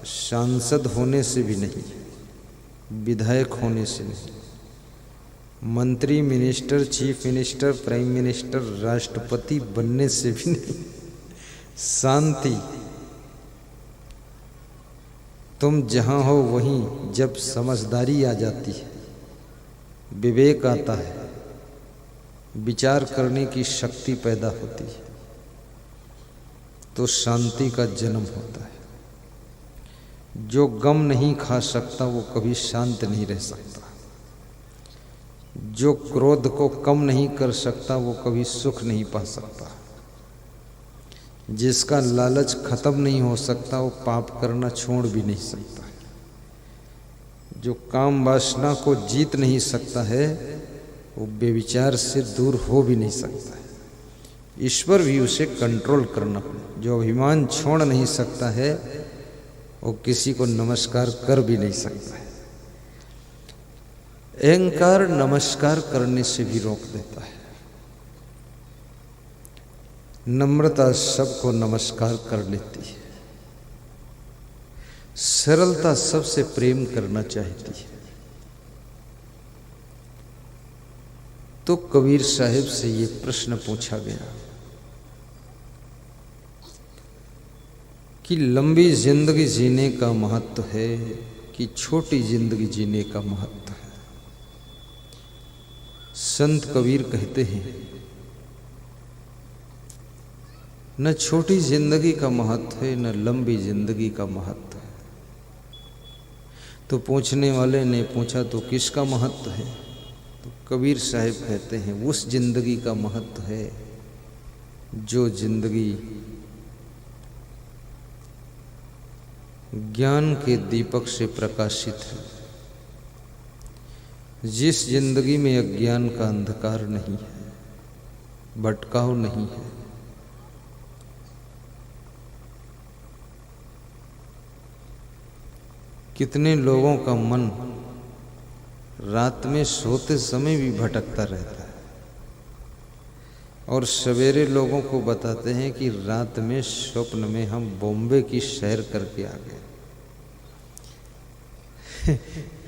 सांसद होने से भी नहीं, विधायक होने से नहीं, मंत्री, minister, chief minister, prime minister, राष्ट्रपति बनने से भी नहीं। शांति तुम जहां हो वहीं जब समझदारी आ जाती है, विवेक आता है, विचार करने की शक्ति पैदा होती है, तो शांति का जन्म होता है। जो गम नहीं खा सकता वो कभी शांत नहीं रह सकता। जो क्रोध को कम नहीं कर सकता वो कभी सुख नहीं पा सकता। जिसका लालच खत्म नहीं हो सकता वो पाप करना छोड़ भी नहीं सकता। जो काम वासना को जीत नहीं सकता है वो बेविचार से दूर हो भी नहीं सकता है। ईश्वर भी उसे कंट्रोल करना। जो अभिमान छोड़ नहीं सकता है वो किसी को नमस्कार कर भी नहीं सकता है। अहंकार नमस्कार करने से भी रोक देता है। नम्रता सबको नमस्कार कर लेती है। सरलता सबसे प्रेम करना चाहती है। तो कबीर साहिब से ये प्रश्न पूछा गया कि लंबी जिंदगी जीने का महत्व है कि छोटी जिंदगी जीने का महत्व है। संत कबीर कहते हैं न छोटी जिंदगी का महत्व है न लंबी जिंदगी का महत्व है। तो पूछने वाले ने पूछा तो किसका महत्व है? तो कबीर साहिब कहते हैं उस जिंदगी का महत्व है जो जिंदगी ज्ञान के दीपक से प्रकाशित है, जिस जिंदगी में अज्ञान का अंधकार नहीं है, भटकाव नहीं है। कितने लोगों का मन रात में सोते समय भी भटकता रहता है और सवेरे लोगों को बताते हैं कि रात में स्वप्न में हम बॉम्बे की सैर करके आ गए।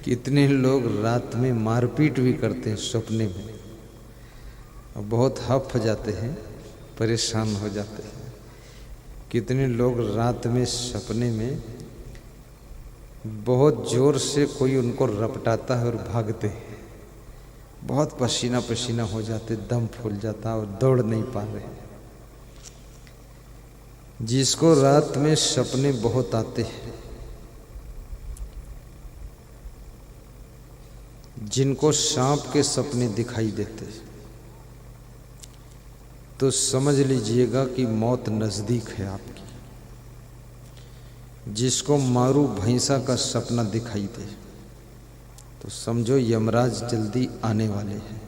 कितने लोग रात में मारपीट भी करते हैं सपने में और बहुत हफ जाते हैं, परेशान हो जाते हैं। कितने लोग रात में सपने में बहुत जोर से कोई उनको रपटाता है और भागते हैं, बहुत पसीना पसीना हो जाते, दम फूल जाता और दौड़ नहीं पा रहे। जिसको रात में सपने बहुत आते हैं, जिनको सांप के सपने दिखाई देते, तो समझ लीजिएगा कि मौत नजदीक है आपकी। जिसको मारू भैंसा का सपना दिखाई दे तो समझो यमराज जल्दी आने वाले हैं।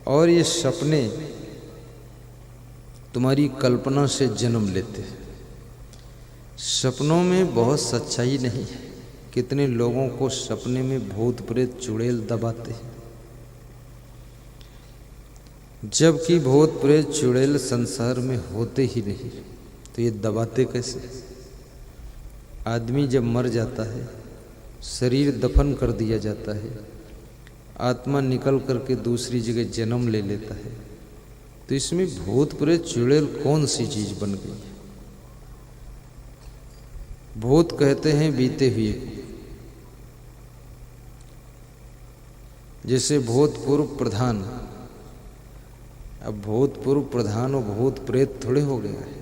और ये सपने तुम्हारी कल्पना से जन्म लेते हैं। सपनों में बहुत सच्चाई नहीं है। कितने लोगों को सपने में भूत प्रेत चुड़ैल दबाते हैं, जबकि भूत प्रेत चुड़ैल संसार में होते ही नहीं, तो ये दबाते कैसे? आदमी जब मर जाता है, शरीर दफन कर दिया जाता है, आत्मा निकल करके दूसरी जगह जन्म ले लेता है, तो इसमें भूत प्रेत चुड़ैल कौन सी चीज बन गई? भूत कहते हैं बीते हुए, जैसे भूतपूर्व प्रधान। अब भूतपूर्व प्रधान और भूत प्रेत थोड़े हो गया है।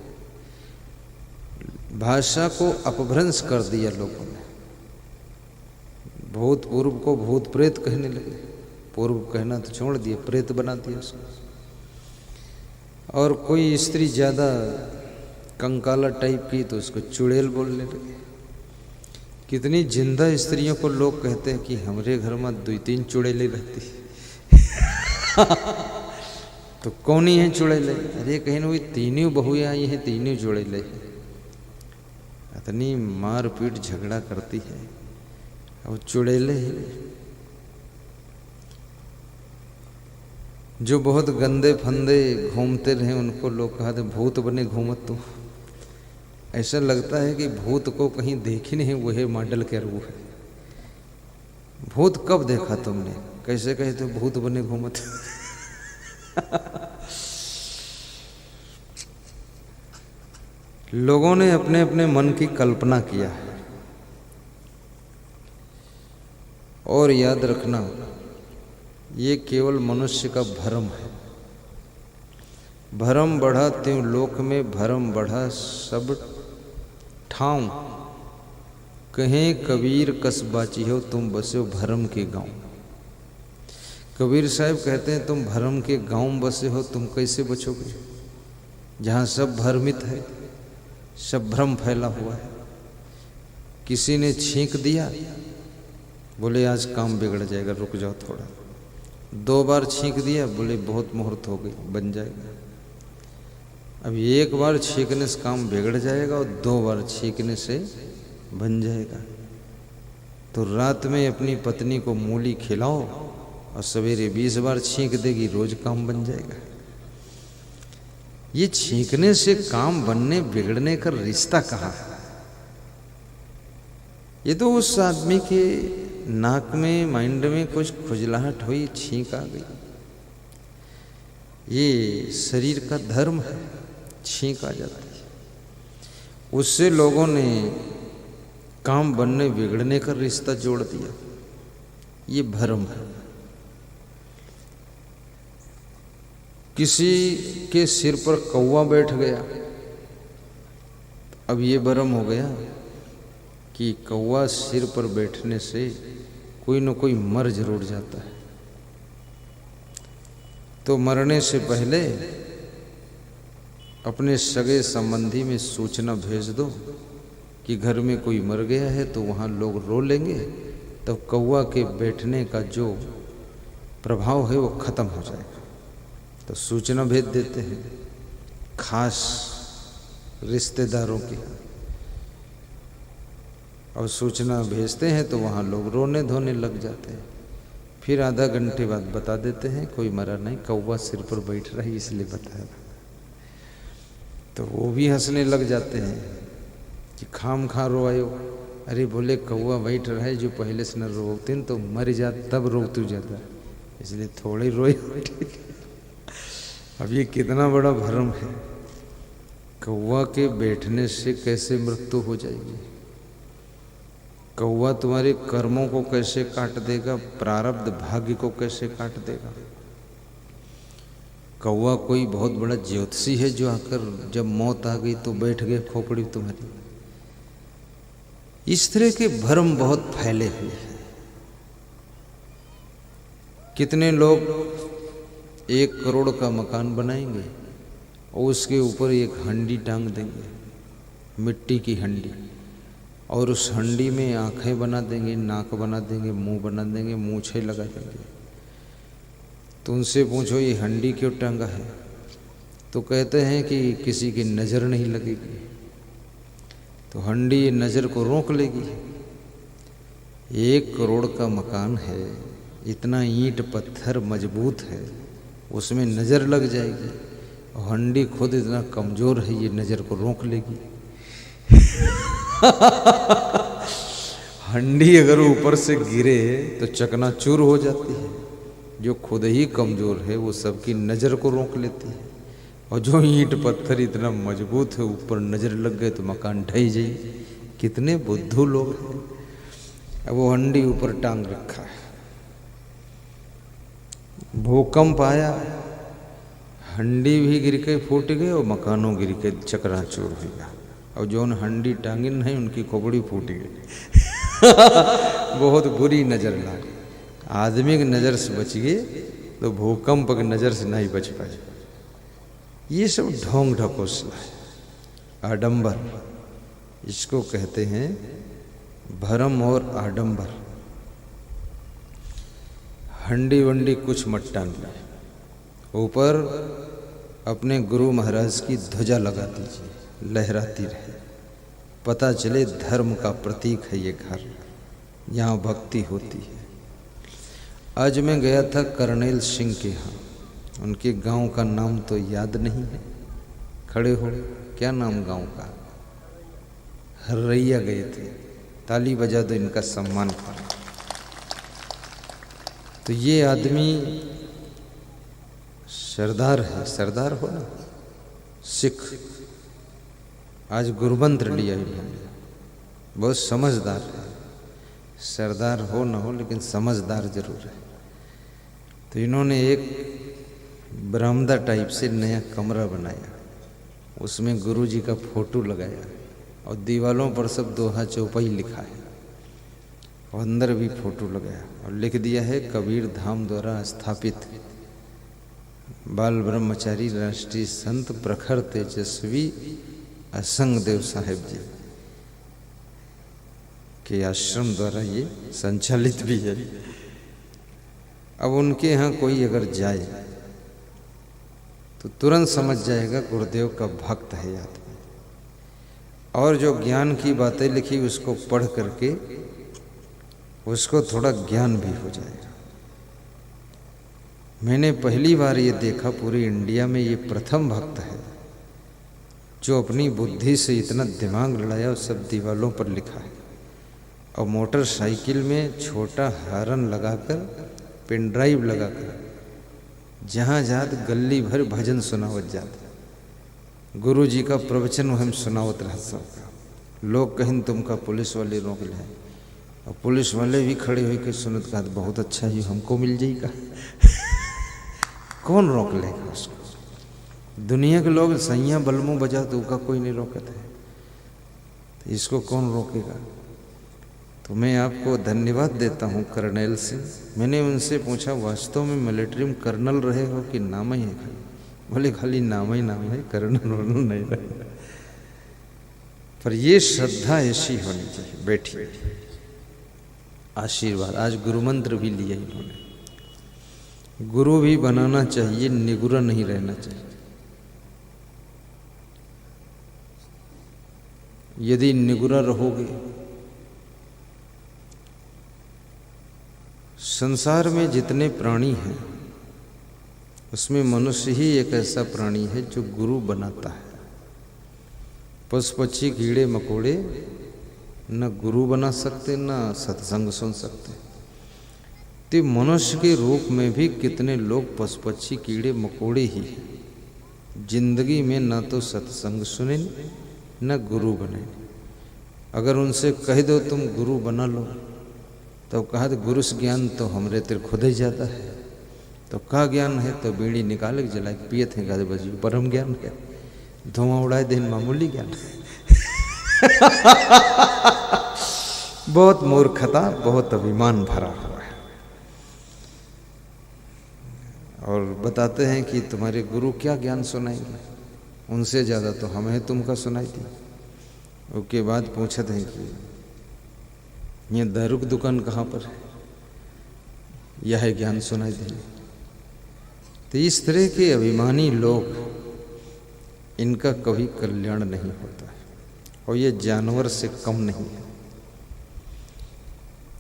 भाषा को अपभ्रंश कर दिया लोगों ने। भूतपूर्व को भूत प्रेत कहने लगे, पूर्व कहना तो छोड़ दिया, प्रेत बना दिया उसको। और कोई स्त्री ज़्यादा कंकाला टाइप की तो उसको चुड़ैल बोलने लगे। कितनी जिंदा स्त्रियों को लोग कहते हैं कि हमारे घर में 2-3 चुड़ैलें रहती तो कौन ही है चुड़ैलें? अरे कहीं ना वही तीनों बहुएं आई हैं, तीनों चुड़ैलें हैं। इतनी मार पीट झगड़ा करती है और चुड़ैलें हैं जो बहुत गंदे फंदे घूमते रहे, उनको लोग कहते भूत बने घूमत। तो ऐसा लगता है कि भूत को कहीं देखी नहीं, वह मॉडल के रूह है। भूत कब देखा तुमने? कैसे कहते हो भूत बने घूमत? लोगों ने अपने अपने मन की कल्पना किया है। और याद रखना, ये केवल मनुष्य का भ्रम है। भरम बढ़ा त्यों लोक में, भरम बढ़ा सब ठाऊं। कहें कबीर कस बाची हो, तुम बसे भरम के गांव। कबीर साहब कहते हैं तुम भरम के गांव में बसे हो, तुम कैसे बचोगे जहाँ सब भ्रमित है, सब भ्रम फैला हुआ है। किसी ने छींक दिया, बोले आज काम बिगड़ जाएगा, रुक जाओ थोड़ा। 2 बार छींक दिया, बोले बहुत मुहूर्त हो गई, बन जाएगा। अब एक बार छींकने से काम बिगड़ जाएगा और 2 बार छींकने से बन जाएगा। तो रात में अपनी पत्नी को मूली खिलाओ और सवेरे 20 बार छींक देगी, रोज काम बन जाएगा। ये छींकने से काम बनने बिगड़ने का रिश्ता कहाँ है? ये तो उस आदमी के नाक में माइंड में कुछ खुजलाहट हुई, छींक आ गई। ये शरीर का धर्म है, छींक आ जाती है। उससे लोगों ने काम बनने बिगड़ने का रिश्ता जोड़ दिया। ये भ्रम है। किसी के सिर पर कौवा बैठ गया, अब ये भ्रम हो गया कि कौवा सिर पर बैठने से कोई न कोई मर जरूर जाता है। तो मरने से पहले अपने सगे संबंधी में सूचना भेज दो कि घर में कोई मर गया है, तो वहाँ लोग रो लेंगे, तब कौवा के बैठने का जो प्रभाव है वो खत्म हो जाएगा। तो सूचना भेज देते हैं खास रिश्तेदारों की, और सूचना भेजते हैं तो वहाँ लोग रोने धोने लग जाते हैं। फिर आधा घंटे बाद बता देते हैं कोई मरा नहीं, कौवा सिर पर बैठ रहा है इसलिए बताया। तो वो भी हंसने लग जाते हैं कि खाम खा रोआयो। अरे बोले कौवा बैठ रहा है, जो पहले से न रोते तो मर जाते तब रोतू जाता, इसलिए थोड़े रोए। अब ये कितना बड़ा भ्रम है। कौवा के बैठने से कैसे मृत्यु हो जाएगी? कौवा तुम्हारे कर्मों को कैसे काट देगा, प्रारब्ध भाग्य को कैसे काट देगा? कौवा कोई बहुत बड़ा ज्योतिषी है जो आकर जब मौत आ गई तो बैठ गए खोपड़ी तुम्हारी? इस तरह के भ्रम बहुत फैले हुए हैं। कितने लोग 1 करोड़ का मकान बनाएंगे और उसके ऊपर एक हंडी टांग देंगे, मिट्टी की हंडी, और उस हंडी में आंखें बना देंगे, नाक बना देंगे, मुंह बना देंगे, मूछें लगा देंगे। तो उनसे पूछो ये हंडी क्यों टांगा है? तो कहते हैं कि किसी की नज़र नहीं लगेगी। तो हंडी नज़र को रोक लेगी। 1 करोड़ का मकान है, इतना ईंट पत्थर मजबूत है, उसमें नज़र लग जाएगी, और हंडी खुद इतना कमज़ोर है, ये नज़र को रोक लेगी। हंडी अगर ऊपर से गिरे तो चकनाचूर हो जाती है। जो खुद ही कमज़ोर है वो सबकी नज़र को रोक लेती है, और जो ईंट पत्थर इतना मजबूत है ऊपर नज़र लग गए तो मकान ढह जाए। कितने बुद्धू लोग हैं। अब वो हंडी ऊपर टांग रखा है, भूकंप आया, हंडी भी गिर के फूट गए और मकानों गिर के चकनाचूर हो गया, और जो हंडी टांगी नहीं उनकी खोपड़ी फूट गई। बहुत बुरी नज़र लगी। आदमी की नज़र से बच गए तो भूकंप की नज़र से नहीं बच पाए। ये सब ढोंग ढकोसला है, आडंबर, इसको कहते हैं भरम और आडंबर। हंडी वंडी कुछ मत टांगिए, ऊपर अपने गुरु महाराज की ध्वजा लगा दीजिए, लहराती रहे, पता चले धर्म का प्रतीक है ये घर, यहाँ भक्ति होती है। आज मैं गया था करनेल सिंह के यहाँ, उनके गांव का नाम तो याद नहीं है, खड़े हो, क्या नाम गांव का? हर्रैया गए थे, ताली बजा दो इनका सम्मान करो। तो ये आदमी सरदार है, सरदार हो ना, सिख, आज गुरुमंत्र लिया इन्होंने, बहुत समझदार है। सरदार हो ना हो लेकिन समझदार जरूर है। तो इन्होंने एक बरामदा टाइप से नया कमरा बनाया, उसमें गुरुजी का फोटो लगाया और दीवालों पर सब दोहा चौपाई लिखा है, और अंदर भी फोटो लगाया और लिख दिया है कबीर धाम द्वारा स्थापित बाल ब्रह्मचारी राष्ट्रीय संत प्रखर तेजस्वी असंग देव साहेब जी के आश्रम द्वारा ये संचालित भी है। अब उनके यहाँ कोई अगर जाए तो तुरंत समझ जाएगा गुरुदेव का भक्त है आदमी। और जो ज्ञान की बातें लिखी उसको पढ़ करके उसको थोड़ा ज्ञान भी हो जाएगा। मैंने पहली बार ये देखा पूरी इंडिया में, ये प्रथम भक्त है जो अपनी बुद्धि से इतना दिमाग लड़ाया और सब दीवालों पर लिखा है। और मोटरसाइकिल में छोटा हारन लगाकर, पेन ड्राइव लगाकर जहाँ जात गली भर भजन सुनावत जाते। गुरु जी का प्रवचन हम सुनावत रह सबका। लोग कहीं तुमका पुलिस वाले रोक ले, और पुलिस वाले भी खड़े हुए के सुनत का बहुत अच्छा ही हमको मिल जाएगा। कौन रोक लेगा उसको? दुनिया के लोग सैया बलमों बजा तो का कोई नहीं रोकता है, तो इसको कौन रोकेगा? तो मैं आपको धन्यवाद देता हूँ कर्नल सिंह। मैंने उनसे पूछा वास्तव में मिलिट्री में कर्नल रहे हो कि नाम ही है? बोले खाली नाम ही नाम है, कर्नल वर्नल नहीं रहे। पर ये श्रद्धा ऐसी होनी चाहिए। बैठिए, आशीर्वाद। आज गुरु मंत्र भी लिया इन्होंने। गुरु भी बनाना चाहिए, निगुरा नहीं रहना चाहिए। यदि निगुरा रहोगे, संसार में जितने प्राणी हैं उसमें मनुष्य ही एक ऐसा प्राणी है जो गुरु बनाता है। पशु पक्षी कीड़े मकोड़े न गुरु बना सकते न सत्संग सुन सकते। तो मनुष्य के रूप में भी कितने लोग पशु पक्षी कीड़े मकोड़े ही हैं, जिंदगी में न तो सत्संग सुने न गुरु बने। अगर उनसे कह दो तुम गुरु बना लो, तो कहा तो गुरु से ज्ञान तो हमरे तेरे खुद ही जाता है। तो का ज्ञान है? तो बीड़ी निकाल के जला के पिए थे, कहते बजी परम ज्ञान है। धुआं उड़ाए दिन मामूली ज्ञान। बहुत मूर्खता, बहुत अभिमान भरा हुआ है। और बताते हैं कि तुम्हारे गुरु क्या ज्ञान सुनाएंगे, उनसे ज़्यादा तो हमें तुमका सुनाई थी। उसके बाद पूछते हैं कि ये दारू की दुकान कहाँ पर है, यह ज्ञान सुनाई देंगे। तो इस तरह के अभिमानी लोग, इनका कभी कल्याण नहीं होता है, और ये जानवर से कम नहीं है।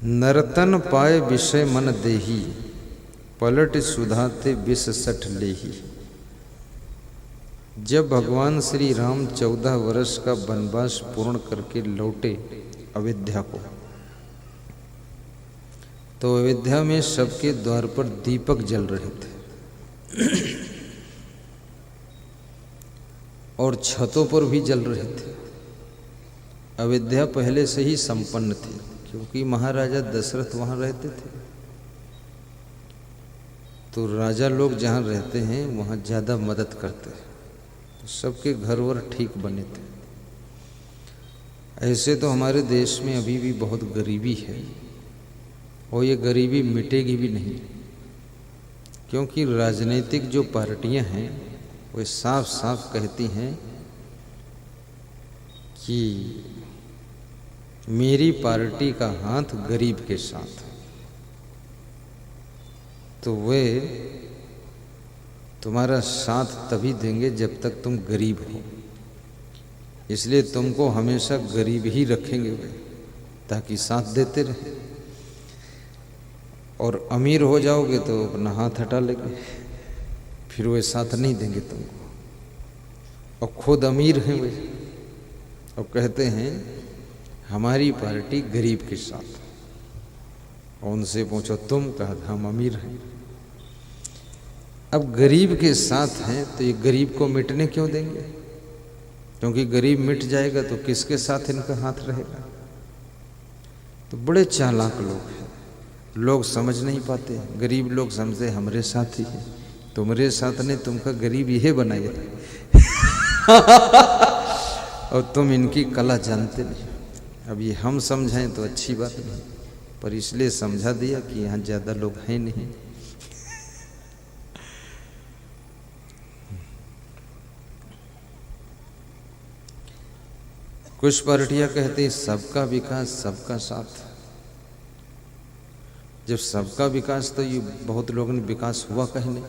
नरतन पाए विषय मन देही, पलट सुधाते विष सठ लेही। जब भगवान श्री राम 14 वर्ष का वनवास पूर्ण करके लौटे अयोध्या को, तो अयोध्या में सबके द्वार पर दीपक जल रहे थे और छतों पर भी जल रहे थे। अयोध्या पहले से ही संपन्न थी, क्योंकि महाराजा दशरथ वहाँ रहते थे। तो राजा लोग जहाँ रहते हैं वहाँ ज़्यादा मदद करते हैं, तो सबके घर वर ठीक बने थे। ऐसे तो हमारे देश में अभी भी बहुत गरीबी है, और ये गरीबी मिटेगी भी नहीं, क्योंकि राजनीतिक जो पार्टियां हैं वे साफ साफ कहती हैं कि मेरी पार्टी का हाथ गरीब के साथ। तो वे तुम्हारा साथ तभी देंगे जब तक तुम गरीब हो, इसलिए तुमको हमेशा गरीब ही रखेंगे वे, ताकि साथ देते रहे। और अमीर हो जाओगे तो अपना हाथ हटा लेंगे, फिर वे साथ नहीं देंगे तुमको। और खुद अमीर हैं वे, और कहते हैं हमारी पार्टी गरीब के साथ। और उनसे पूछो तुम, कहा हम अमीर हैं। अब गरीब के साथ हैं तो ये गरीब को मिटने क्यों देंगे? क्योंकि गरीब मिट जाएगा तो किसके साथ इनका हाथ रहेगा? तो बड़े चालाक लोग हैं, लोग समझ नहीं पाते। गरीब लोग समझते हमारे साथ ही है, तुम्हारे साथ ने तुमका गरीब यह बनाया और तुम इनकी कला जानते नहीं। अब ये हम समझाएं तो अच्छी बात नहीं, पर इसलिए समझा दिया कि यहाँ ज़्यादा लोग हैं नहीं। कुछ पार्टियां कहती हैं सबका विकास सबका साथ। जब सबका विकास, तो ये बहुत लोगों ने विकास हुआ कहीं नहीं।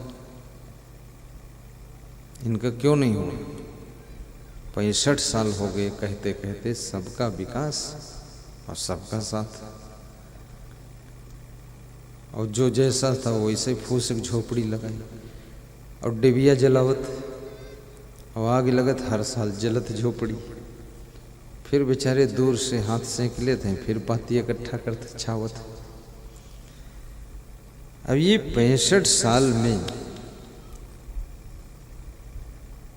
इनका क्यों नहीं हुआ? 65 साल हो गए कहते कहते सबका विकास और सबका साथ, और जो जैसा था वैसे फूस एक झोपड़ी लगाई और डिबिया जलावत और आग लगत, हर साल जलत झोपड़ी। फिर बेचारे दूर से हाथ सेंक लेते हैं, फिर पाती इकट्ठा करते छावत। अब ये 65 साल में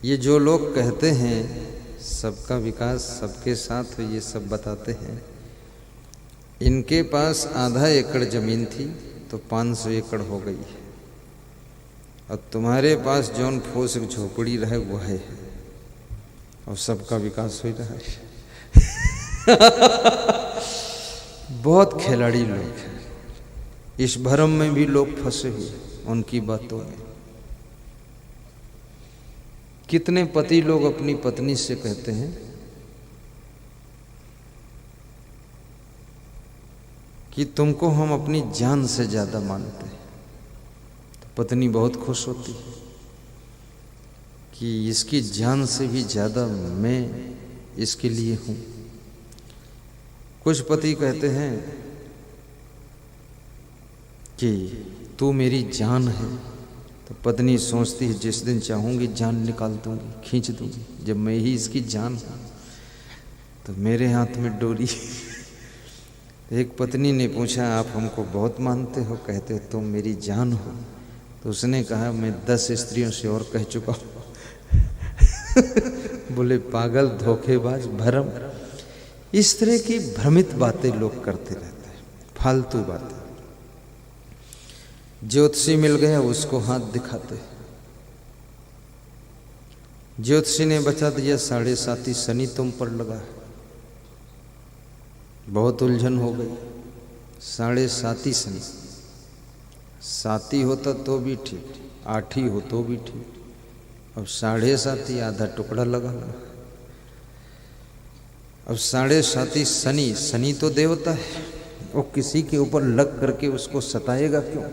ये जो लोग कहते हैं सबका विकास सबके साथ, ये सब बताते हैं, इनके पास आधा एकड़ जमीन थी तो 500 एकड़ हो गई है, और तुम्हारे पास जौन फूस झोपड़ी रहे वो है, और सबका विकास हो रहा है। बहुत खिलाड़ी लोग हैं, इस भ्रम में भी लोग फंसे हुए उनकी बातों में। कितने पति लोग अपनी पत्नी से कहते हैं कि तुमको हम अपनी जान से ज्यादा मानते हैं, तो पत्नी बहुत खुश होती है कि इसकी जान से भी ज्यादा मैं इसके लिए हूं। कुछ पति कहते हैं कि तू मेरी जान है, तो पत्नी सोचती है जिस दिन चाहूंगी जान निकाल दूंगी, खींच दूंगी, जब मैं ही इसकी जान हूं तो मेरे हाथ में डोरी। एक पत्नी ने पूछा आप हमको बहुत मानते हो, कहते हो तुम मेरी जान हो, तो उसने कहा मैं 10 स्त्रियों से और कह चुका हूं। बोले पागल, धोखेबाज, भ्रम। इस तरह की भ्रमित बातें लोग करते रहते हैं, फालतू बातें। ज्योतिषी मिल गया उसको हाथ दिखाते, ज्योतिषी ने बता दिया 7.5 शनि तुम पर लगा है। बहुत उलझन हो गई, 7.5 शनि, 7 होता तो भी ठीक, 8 हो तो भी ठीक, अब 7.5 आधा टुकड़ा लगा हुआ। अब 7.5 शनि, शनि तो देवता है, वो किसी के ऊपर लग करके उसको सताएगा क्यों?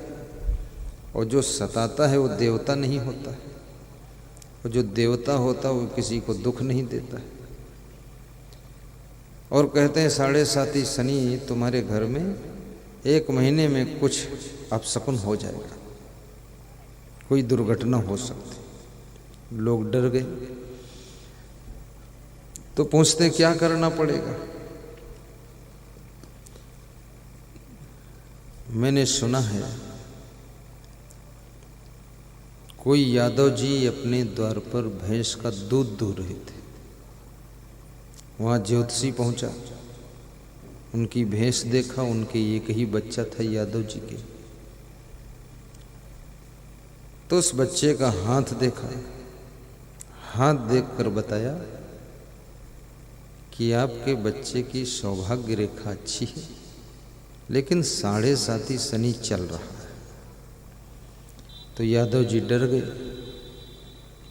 और जो सताता है वो देवता नहीं होता है, और जो देवता होता है वो किसी को दुख नहीं देता है। और कहते हैं 7.5 शनि तुम्हारे घर में 1 महीने में कुछ अपशकुन हो जाएगा, कोई दुर्घटना हो सकती। लोग डर गए तो पूछते क्या करना पड़ेगा? मैंने सुना है कोई यादव जी अपने द्वार पर भैंस का दूध दूह रहे थे, वहां ज्योतिषी पहुंचा, उनकी भैंस देखा, उनके एक ही बच्चा था यादव जी के, तो उस बच्चे का हाथ देखा, हाथ देखकर बताया कि आपके बच्चे की सौभाग्य रेखा अच्छी है, लेकिन 7.5 शनि चल रहा है। तो यादव जी डर गए,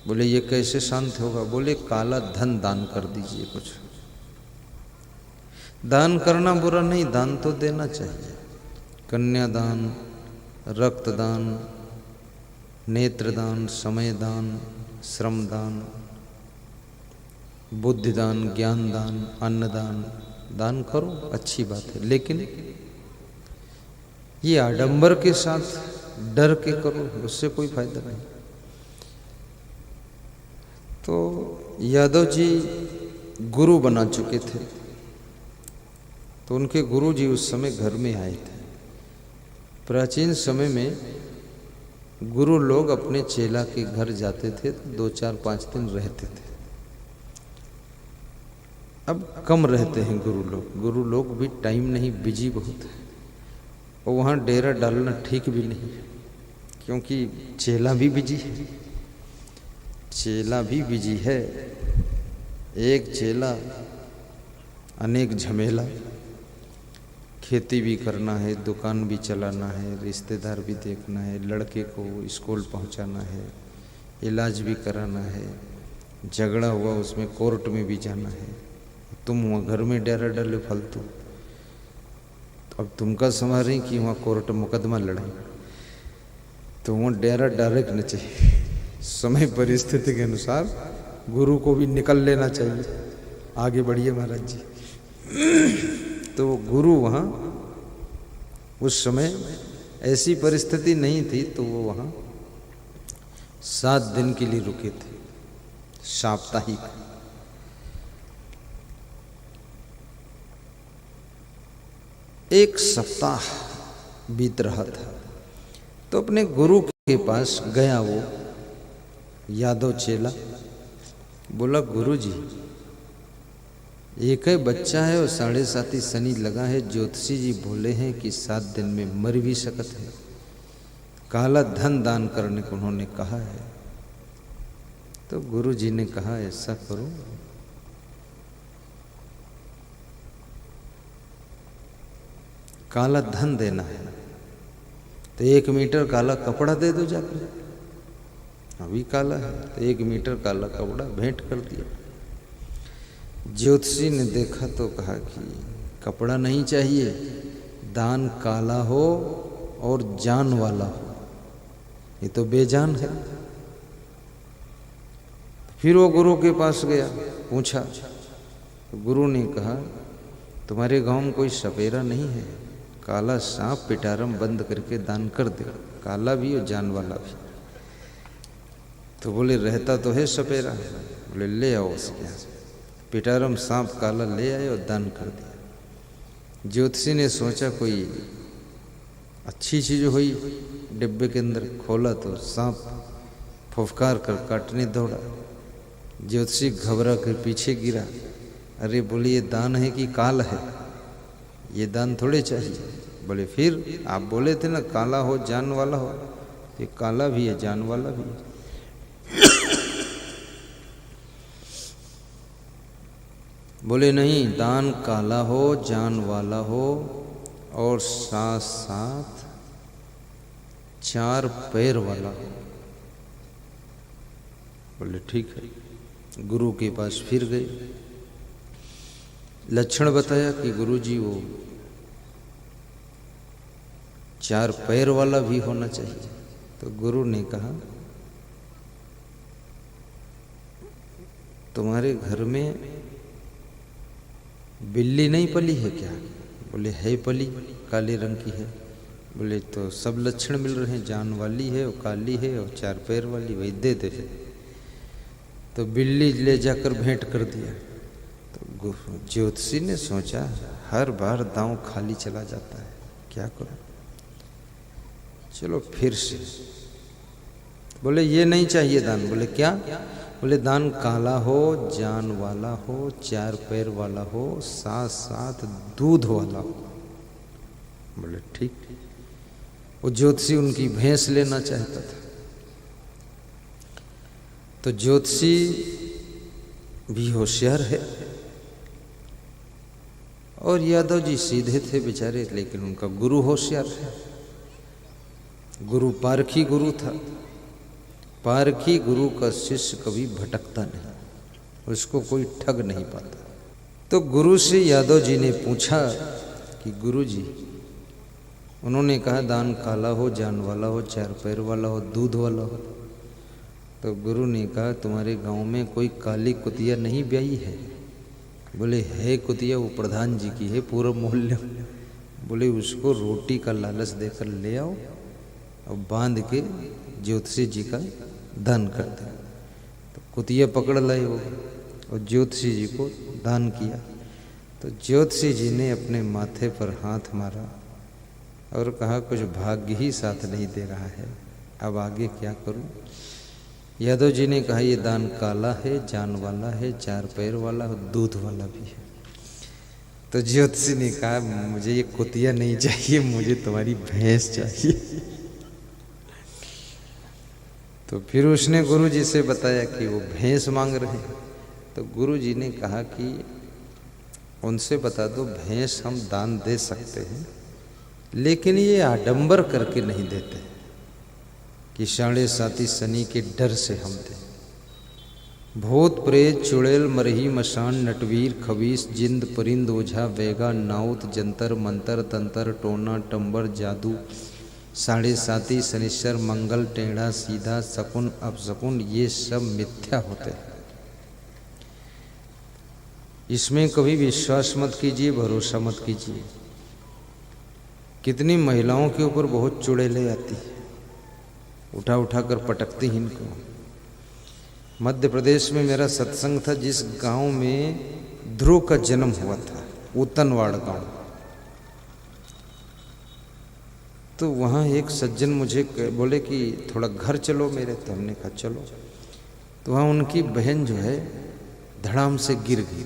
बोले ये कैसे शांत होगा? बोले काला धन दान कर दीजिए। कुछ दान करना बुरा नहीं, दान तो देना चाहिए। कन्यादान, रक्तदान, नेत्रदान, समयदान, श्रमदान, बुद्धिदान, ज्ञानदान, अन्नदान, दान करो, अच्छी बात है, लेकिन ये आडंबर के साथ डर के करो, उससे कोई फायदा नहीं। तो यादव जी गुरु बना चुके थे, तो उनके गुरु जी उस समय घर में आए थे। प्राचीन समय में गुरु लोग अपने चेला के घर जाते थे, 2, 4, 5 दिन रहते थे। अब कम रहते हैं गुरु लोग भी टाइम नहीं, बिजी बहुत है, और वहाँ डेरा डालना ठीक भी नहीं, क्योंकि चेला भी बिजी है, चेला भी बिजी है। एक चेला अनेक झमेला, खेती भी करना है, दुकान भी चलाना है, रिश्तेदार भी देखना है, लड़के को स्कूल पहुंचाना है, इलाज भी कराना है, झगड़ा हुआ उसमें कोर्ट में भी जाना है, तुम वहाँ घर में डेरा डाले फालतू। अब तुमका समझ रही कि वहाँ कोर्ट मुकदमा लड़ाई, तो वहाँ डेरा डायरेक्ट न चाहिए। समय परिस्थिति के अनुसार गुरु को भी निकल लेना चाहिए। आगे बढ़िए महाराज जी। तो गुरु वहाँ उस समय ऐसी परिस्थिति नहीं थी, तो वो वहाँ 7 दिन के लिए रुके थे, साप्ताहिक। एक सप्ताह बीत रहा था तो अपने गुरु के पास गया वो यादव चेला। बोला, गुरु जी, एक ही बच्चा है और 7.5 शनि लगा है। ज्योतिषी जी बोले हैं कि 7 दिन में मर भी सकत है। काला धन दान करने को उन्होंने कहा है। तो गुरु जी ने कहा, ऐसा करो, काला धन देना है तो 1 मीटर काला कपड़ा दे दो जाकर। अभी काला है तो 1 मीटर काला कपड़ा भेंट कर दिया। ज्योतिषी ने देखा तो कहा कि कपड़ा नहीं चाहिए, दान काला हो और जान वाला हो, ये तो बेजान है। फिर वो गुरु के पास गया, पूछा तो गुरु ने कहा, तुम्हारे गांव में कोई सपेरा नहीं है? काला सांप पिटारम बंद करके दान कर दे, काला भी और जान वाला भी। तो बोले, रहता तो है सपेरा। बोले, ले आओ उसके यहाँ से। पिटारम सांप काला ले आए और दान कर दिया। ज्योतिषी ने सोचा कोई अच्छी चीज हुई, डिब्बे के अंदर खोला तो सांप फुफकार कर काटने दौड़ा। ज्योतिषी घबरा कर पीछे गिरा। अरे बोले, ये दान है कि काल है? ये दान थोड़े चाहिए। बोले, फिर आप बोले थे ना काला हो जान वाला हो, ये काला भी है जान वाला भी है। बोले, नहीं, दान काला हो जान वाला हो और साथ साथ 4 पैर वाला हो। बोले, ठीक है। गुरु के पास फिर गए, लक्षण बताया कि गुरुजी वो 4 पैर वाला भी होना चाहिए। तो गुरु ने कहा, तुम्हारे घर में बिल्ली नहीं पली है क्या? बोले, है पली, काले रंग की है। बोले, तो सब लक्षण मिल रहे हैं, जान वाली है और काली है और 4 पैर वाली, वही दे दे। तो बिल्ली ले जाकर भेंट कर दिया। तो ज्योतिषी ने सोचा, हर बार दांव खाली चला जाता है, क्या करूं? चलो फिर से। बोले, ये नहीं चाहिए दान। बोले, क्या? बोले, दान काला हो जान वाला हो 4 पैर वाला हो साथ साथ दूध वाला हो। बोले, ठीक। वो ज्योतिषी उनकी भैंस लेना चाहता था। तो ज्योतिषी भी होशियार है और यादव जी सीधे थे बेचारे, लेकिन उनका गुरु होशियार है। गुरु पारखी गुरु था। पारखी गुरु का शिष्य कभी भटकता नहीं, उसको कोई ठग नहीं पाता। तो गुरु से यादव जी ने पूछा कि गुरु जी, उन्होंने कहा दान काला हो जान वाला हो 4 पैर वाला हो दूध वाला हो। तो गुरु ने कहा, तुम्हारे गांव में कोई काली कुतिया नहीं ब्याई है? बोले, है कुतिया, वो प्रधान जी की है पूरा मोहल्ले। बोले, उसको रोटी का लालच देकर ले आओ और बांध के ज्योतिषी जी का दान कर दे। तो कुतिया पकड़ लाई वो और ज्योतिषी जी को दान किया। तो ज्योतिषी जी ने अपने माथे पर हाथ मारा और कहा, कुछ भाग्य ही साथ नहीं दे रहा है, अब आगे क्या करूं? यादव जी ने कहा, ये दान काला है जान वाला है 4 पैर वाला और दूध वाला भी है। तो ज्योतिषी ने कहा, मुझे ये कुतिया नहीं चाहिए, मुझे तुम्हारी भैंस चाहिए। तो फिर उसने गुरु जी से बताया कि वो भैंस मांग रहे हैं। तो गुरु जी ने कहा कि उनसे बता दो, भैंस हम दान दे सकते हैं, लेकिन ये आडंबर करके नहीं देते कि 7.5 शनि के डर से हम दें। भूत प्रेत चुड़ैल मरही मशान नटवीर खबीस जिंद परिंद ओझा वेगा नाउत जंतर मंतर तंतर टोना टंबर जादू साढ़े साती, शनिश्चर, मंगल, टेढ़ा, सीधा, शकुन, अपशकुन, ये सब मिथ्या होते हैं। इसमें कभी विश्वास मत कीजिए, भरोसा मत कीजिए। कितनी महिलाओं के ऊपर बहुत चुड़ैलें आती है, उठा उठा कर पटकती हैं इनको। मध्य प्रदेश में मेरा सत्संग था, जिस गांव में ध्रुव का जन्म हुआ था, उतनवाड़ गांव। तो वहाँ एक सज्जन मुझे बोले कि थोड़ा घर चलो मेरे, तो हमने कहा चलो। तो वहाँ उनकी बहन जो है धड़ाम से गिर गई,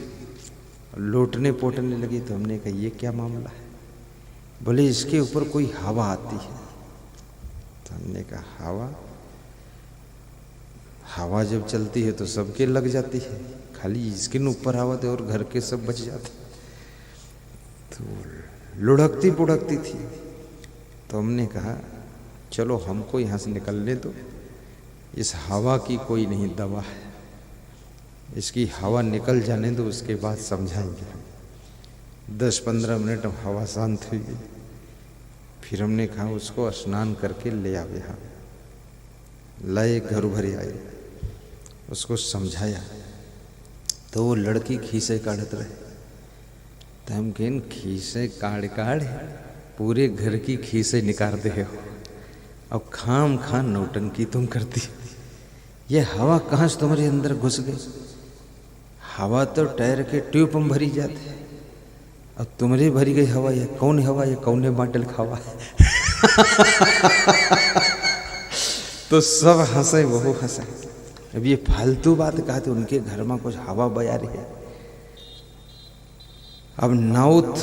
लौटने पोटने लगी। तो हमने कहा ये क्या मामला है? बोले इसके ऊपर कोई हवा आती है। तो हमने कहा हवा? हवा जब चलती है तो सबके लग जाती है, खाली इसके ऊपर हवा थे और घर के सब बच जाते। तो लुढ़कती पुढ़कती थी। तो हमने कहा चलो हमको यहाँ से निकलने दो, इस हवा की कोई नहीं दवा है, इसकी हवा निकल जाने दो, उसके बाद समझाएंगे हम। 10-15 मिनट हवा शांत हुई। फिर हमने कहा उसको स्नान करके ले आओ यहाँ, लाए, घर भरे आए, उसको समझाया। तो वो लड़की खीसे काढ़त रहे। तो हम कहें खीसे काढ़ काढ़ पूरे घर की खीसे निकाल दे हो, अब खाम खान नौटंकी तुम करती। ये हवा कहाँ से तुम्हारे अंदर घुस गई? हवा तो टायर के ट्यूब में भरी जाती है, अब तुम्हारी भरी गई हवा ये कौन हवा, ये कौन बाटल खावा है? तो सब हंसे, वो हंसा। अब ये फालतू बात कहा तो उनके घर में कुछ हवा बया रही है। अब नाउत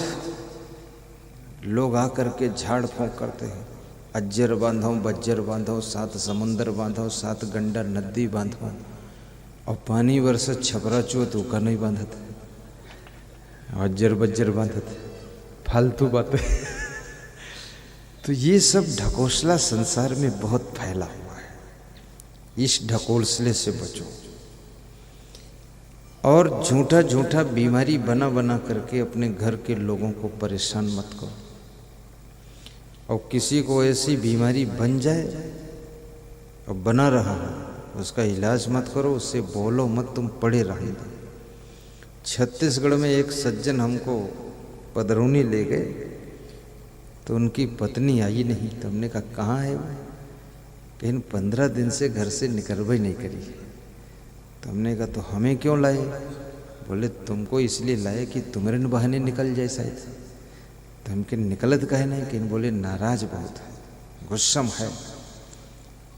लोग आकर के झाड़ फूंक करते हैं, अज्जर बांधो, बज्जर बांधो, 7 समंदर बांधो, 7 गंडा नदी बांधो, और पानी वर्ष छपरा चो तो का नहीं बांधत, अज्जर बज्जर बांधत, फालतू बातें। तो ये सब ढकोसला संसार में बहुत फैला हुआ है, इस ढकोसले से बचो। और झूठा झूठा बीमारी बना बना करके अपने घर के लोगों को परेशान मत करो। और किसी को ऐसी बीमारी बन जाए और बना रहा हो, उसका इलाज मत करो, उससे बोलो मत, तुम पड़े रहने दो। छत्तीसगढ़ में एक सज्जन हमको पदरौनी ले गए, तो उनकी पत्नी आई नहीं। तो हमने कहा कहाँ है वो? कहीं 15 दिन से घर से निकलवा ही नहीं करी। तो हमने कहा तो हमें क्यों लाए? बोले तुमको इसलिए लाए कि तुम्हारे बहाने निकल जाए शायद। तो हम कहें निकलत कहे नहीं? कहीं बोले नाराज बहुत है, गुस्सा है।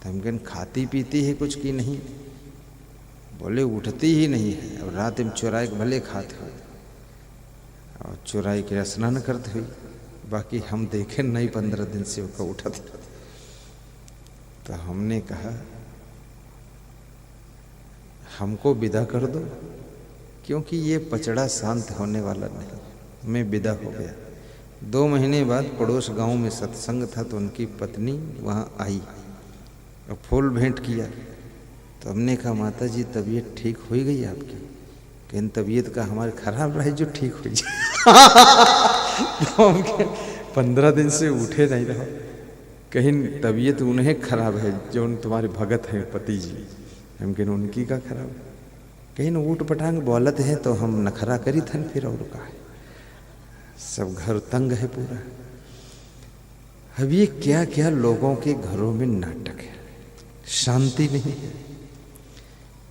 तो हम कहें खाती पीती है कुछ की नहीं? बोले उठती ही नहीं है, और रात में चुराए के भले खाते हुए और चुराई के स्नान करते हुए, बाकी हम देखे नहीं 15 दिन से उसका उठा था। तो हमने कहा हमको विदा कर दो, क्योंकि ये पचड़ा शांत होने वाला नहीं। मैं विदा हो गया। 2 महीने बाद पड़ोस गांव में सत्संग था, तो उनकी पत्नी वहाँ आई और फूल भेंट किया। तो हमने कहा माता जी तबीयत ठीक हो गई आपकी? कहीं तबीयत का हमारे खराब रहे जो ठीक हो जाए। तो हम 15 दिन से उठे नहीं रहो, कहीं तबीयत उन्हें खराब है जो तुम्हारे भगत हैं पति जी। हम कहें उनकी का खराब है? कहीं ऊट पटांग बोलत हैं तो हम नखरा करी थन फिर, और का है सब घर तंग है पूरा। अब ये क्या क्या लोगों के घरों में नाटक है, शांति नहीं है।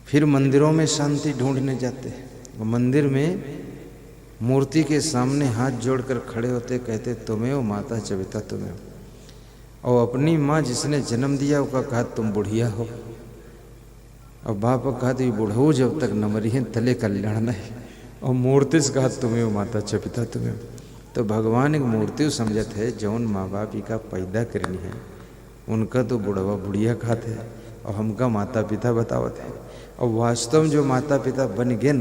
फिर मंदिरों में शांति ढूंढने जाते हैं, वो मंदिर में मूर्ति के सामने हाथ जोड़कर खड़े होते, कहते तुम्हें हो माता चविता तुम्हें हो। और अपनी माँ जिसने जन्म दिया उसका कहा तुम बुढ़िया हो, और बाप का कहा तो बुढ़ऊ जब तक न मरी है तले कल्याण नहीं। और मूर्ति से कहा तुम्हें हो माता चविता तुम्हें हो। तो भगवान एक मूर्ति समझत है, जौन माँ बाप का पैदा करनी है उनका तो बुढ़वा बुढ़िया खाते हैं, और हमका माता पिता बतावत है। और वास्तव में जो माता पिता बन गए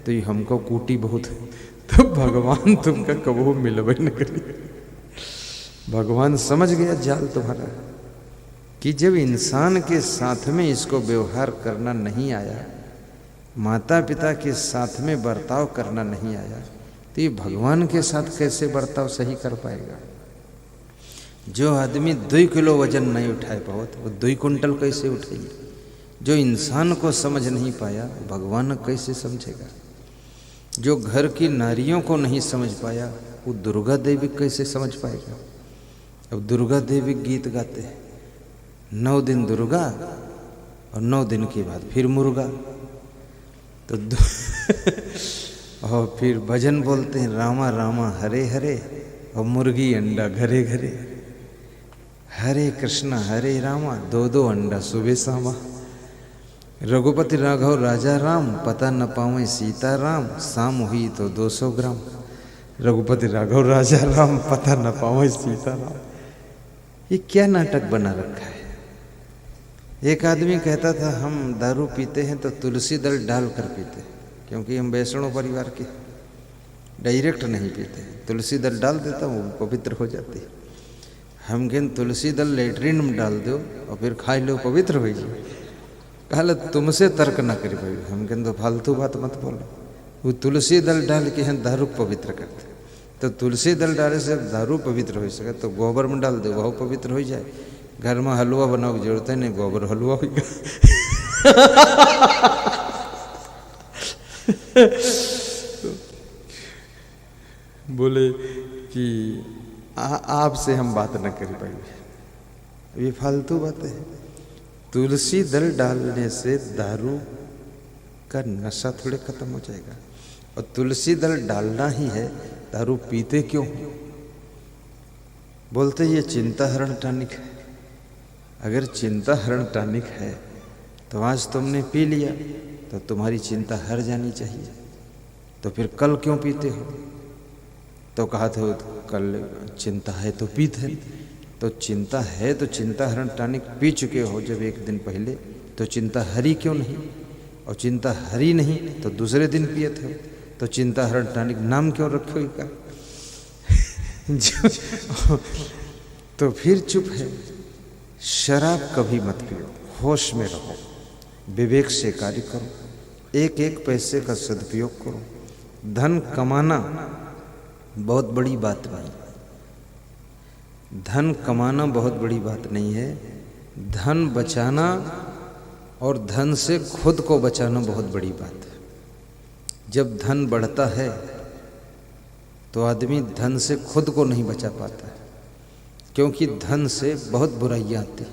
तो ये हमको कूटी बहुत है। तो भगवान तुमका कबो मिलवे न करी। भगवान समझ गया जाल तुम्हारा, कि जब इंसान के साथ में इसको व्यवहार करना नहीं आया, माता पिता के साथ में बर्ताव करना नहीं आया, तो ये भगवान के साथ कैसे बर्ताव सही कर पाएगा? जो आदमी 2 किलो वजन नहीं उठाए पावत वो 2 कुंटल कैसे उठाइए। जो इंसान को समझ नहीं पाया भगवान कैसे समझेगा। जो घर की नारियों को नहीं समझ पाया वो दुर्गा देवी कैसे समझ पाएगा। अब दुर्गा देवी गीत गाते हैं 9 दिन दुर्गा और 9 दिन के बाद फिर मुर्गा। तो और फिर भजन बोलते हैं रामा रामा हरे हरे और मुर्गी अंडा घरे घरे। हरे कृष्णा हरे रामा 2-2 अंडा सुबह शामा। रघुपति राघव राजा राम पता न पावे सीता राम शाम हुई तो 200 ग्राम। रघुपति राघव राजा राम पता न पावे सीता राम। ये क्या नाटक बना रखा है। एक आदमी कहता था हम दारू पीते हैं तो तुलसी दल डाल कर पीते, क्योंकि हम वैष्णव परिवार के डायरेक्ट नहीं पीते, तुलसी दल डाल देता हूँ पवित्र हो जाती है। हम कहते तुलसी दल लेटरिन में डाल दो और फिर खा लो पवित्र हो जाए। कहा तुमसे तर्क ना करी भाई। हम कहते तो फालतू बात मत बोलो। वो तुलसी दल डाल के हैं दारू पवित्र करते, तो तुलसी दल डाले से दारू पवित्र हो सके तो गोबर में डाल दो वह पवित्र हो जाए। घर में हलवा बनाओ की जरूरत है नहीं, गोबर हलवा होगा। बोले कि आपसे हम बात न कर पाएंगे, ये फालतू बात है। तुलसी दल डालने से दारू का नशा थोड़े खत्म हो जाएगा। और तुलसी दल डालना ही है, दारू पीते क्यों? बोलते ये चिंता हरण टॉनिक है। अगर चिंता हरण टॉनिक है तो आज तुमने पी लिया तो तुम्हारी चिंता हर जानी चाहिए, तो फिर कल क्यों पीते हो? तो कहा था कल चिंता है तो पीते, तो चिंता है तो चिंता हरण टॉनिक पी चुके हो जब 1 दिन पहले, तो चिंता हरी क्यों नहीं? और चिंता हरी नहीं तो दूसरे दिन पिए थे, तो चिंता हरण टॉनिक नाम क्यों रखो का? तो फिर चुप है। शराब कभी मत पियो, होश में रहो, विवेक से कार्य करो, एक एक पैसे का सदुपयोग करो। धन कमाना बहुत बड़ी बात नहीं, धन कमाना बहुत बड़ी बात नहीं है। धन बचाना और धन से खुद को बचाना बहुत बड़ी बात है। जब धन बढ़ता है तो आदमी धन से खुद को नहीं बचा पाता है, क्योंकि धन से बहुत बुराइयाँ आती है।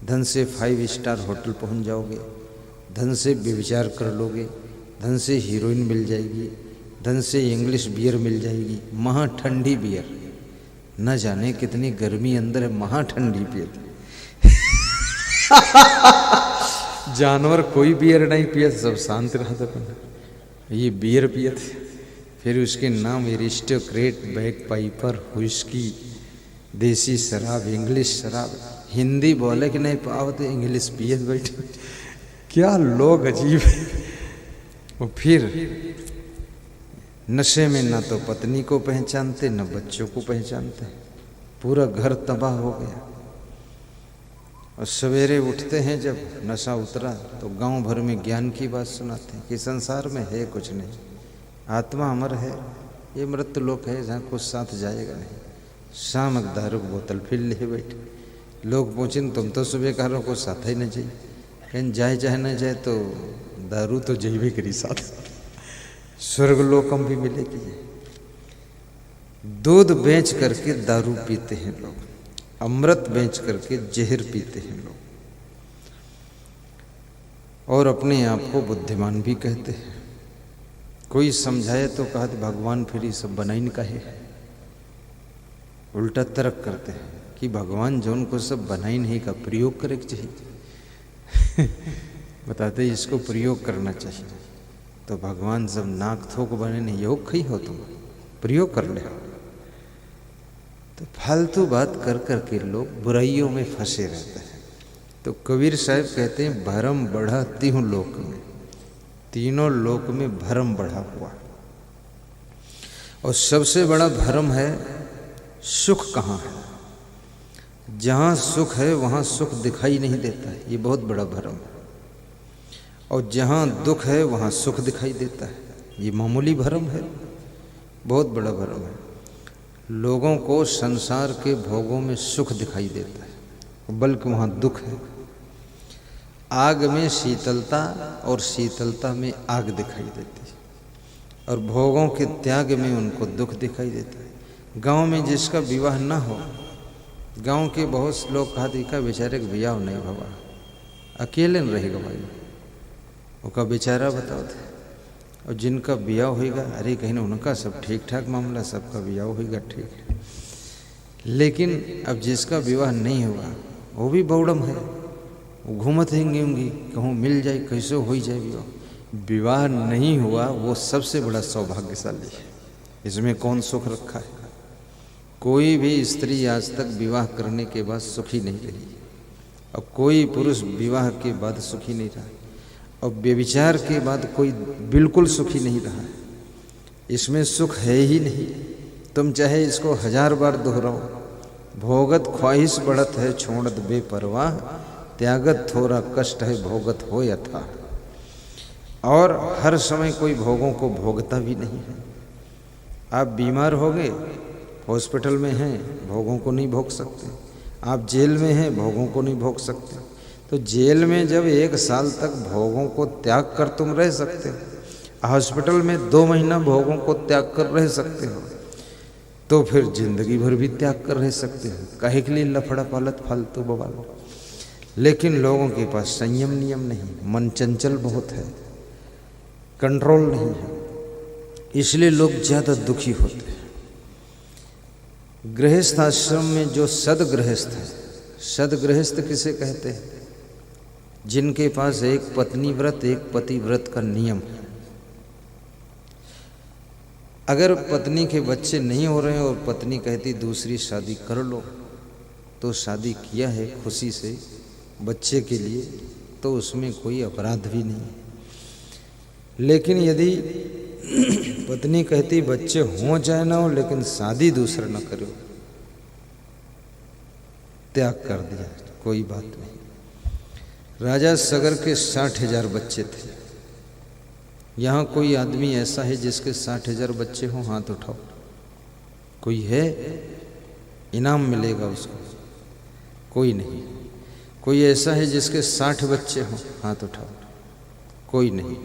धन से 5 स्टार होटल पहुंच जाओगे, धन से व्यभिचार कर लोगे, धन से हीरोइन मिल जाएगी, धन से इंग्लिश बियर मिल जाएगी, महा ठंडी बियर। न जाने कितनी गर्मी अंदर है, महा ठंडी बियर। जानवर कोई बियर नहीं पिए, सब शांत रहते, ये बियर पिए थे। फिर उसके नाम एरिस्टोक्रेट, बैक पाइपर, हुस्की, देसी शराब, इंग्लिश शराब। हिंदी बोले कि नहीं पावते, इंग्लिश पिए बैठे। क्या लोग अजीब है। और फिर नशे में ना तो पत्नी को पहचानते न बच्चों को पहचानते, पूरा घर तबाह हो गया। और सवेरे उठते हैं जब नशा उतरा तो गांव भर में ज्ञान की बात सुनाते हैं कि संसार में है कुछ नहीं, आत्मा अमर है, ये मृत्यु लोक है जहाँ कुछ साथ जाएगा नहीं। शाम दारू की बोतल फिर ले बैठे। लोग पूछें तुम तो सुबह कह रहे हो कुछ साथ ही न जाए, कहीं जाए चाहे न जाए तो दारू तो जैवे करी साथ, स्वर्ग लोकम भी मिलेगी। दूध बेच करके दारू पीते हैं लोग, अमृत बेच करके जहर पीते हैं लोग, और अपने आप को बुद्धिमान भी कहते हैं। कोई समझाए तो कहा भगवान फिर ये सब बनाइन का है। उल्टा तर्क करते हैं कि भगवान जो उनको सब बनाई नहीं का प्रयोग करे चाहिए। बताते इसको प्रयोग करना चाहिए। तो भगवान सब नाक थोक बने नहीं, योग खई हो तुम, प्रयोग कर ले। तो फालतू बात कर करके लोग बुराइयों में फंसे रहते हैं। तो कबीर साहब कहते हैं भरम बढ़ा तीनों लोक में, तीनों लोक में भरम बढ़ा हुआ। और सबसे बड़ा भरम है सुख कहाँ है। जहाँ सुख है वहाँ सुख दिखाई नहीं देता है, ये बहुत बड़ा भरम है। और जहाँ दुख है वहाँ सुख दिखाई देता है, ये मामूली भरम है, बहुत बड़ा भरम है। लोगों को संसार के भोगों में सुख दिखाई देता है, बल्कि वहाँ दुख है। आग में शीतलता और शीतलता में आग दिखाई देती है, और भोगों के त्याग में उनको दुख दिखाई देता है। गांव में जिसका विवाह ना हो, गांव के बहुत से लोग कहा देखा बेचारे का विवाह नहीं भवा, अकेले न रहेगा भाई, उसका बेचारा बताओ थे। और जिनका ब्याह होएगा, अरे कहीं ना उनका सब ठीक ठाक मामला, सबका ब्याह होएगा ठीक है। लेकिन अब जिसका विवाह नहीं हुआ वो भी बौड़म है, वो घूमत होंगी कहूँ मिल जाए, कैसे हो जाए विवाह। विवाह नहीं हुआ वो सबसे बड़ा सौभाग्यशाली है, इसमें कौन सुख रखा है। कोई भी स्त्री आज तक विवाह करने के बाद सुखी नहीं रही, और कोई पुरुष विवाह के बाद सुखी नहीं रहा, और व्यभिचार के बाद कोई बिल्कुल सुखी नहीं रहा। इसमें सुख है ही नहीं। तुम चाहे इसको 1000 बार दोहराओ, भोगत ख्वाहिश बढ़त है छोड़त बेपरवाह, त्यागत थोड़ा कष्ट है भोगत हो यथा। और हर समय कोई भोगों को भोगता भी नहीं है। आप बीमार हो गए, हॉस्पिटल में हैं, भोगों को नहीं भोग सकते। आप जेल में हैं, भोगों को नहीं भोग सकते। तो जेल में जब 1 साल तक भोगों को त्याग कर तुम रह सकते हो, हॉस्पिटल में 2 महीना भोगों को त्याग कर रह सकते हो, तो फिर जिंदगी भर भी त्याग कर रह सकते हो। काहे के लिए लफड़ा पालत फालतू बवाल। लेकिन लोगों के पास संयम नियम नहीं, मन चंचल बहुत है, कंट्रोल नहीं है, इसलिए लोग ज़्यादा दुखी होते हैं। गृहस्थ आश्रम में जो सदगृहस्थ है, सदगृहस्थ किसे कहते हैं? जिनके पास एक पत्नी व्रत एक पति व्रत का नियम है। अगर पत्नी के बच्चे नहीं हो रहे हैं और पत्नी कहती दूसरी शादी कर लो, तो शादी किया है खुशी से बच्चे के लिए, तो उसमें कोई अपराध भी नहीं है। लेकिन यदि पत्नी कहती बच्चे हो चाहे ना हो लेकिन शादी दूसरा न करो, त्याग कर दिया, कोई बात नहीं। राजा सगर के 60,000 बच्चे थे। यहाँ कोई आदमी ऐसा है जिसके 60,000 बच्चे हों? हाथ उठाओ। कोई है? इनाम मिलेगा उसको। कोई नहीं। कोई ऐसा है जिसके 60 बच्चे हों? हाथ उठाओ। कोई नहीं।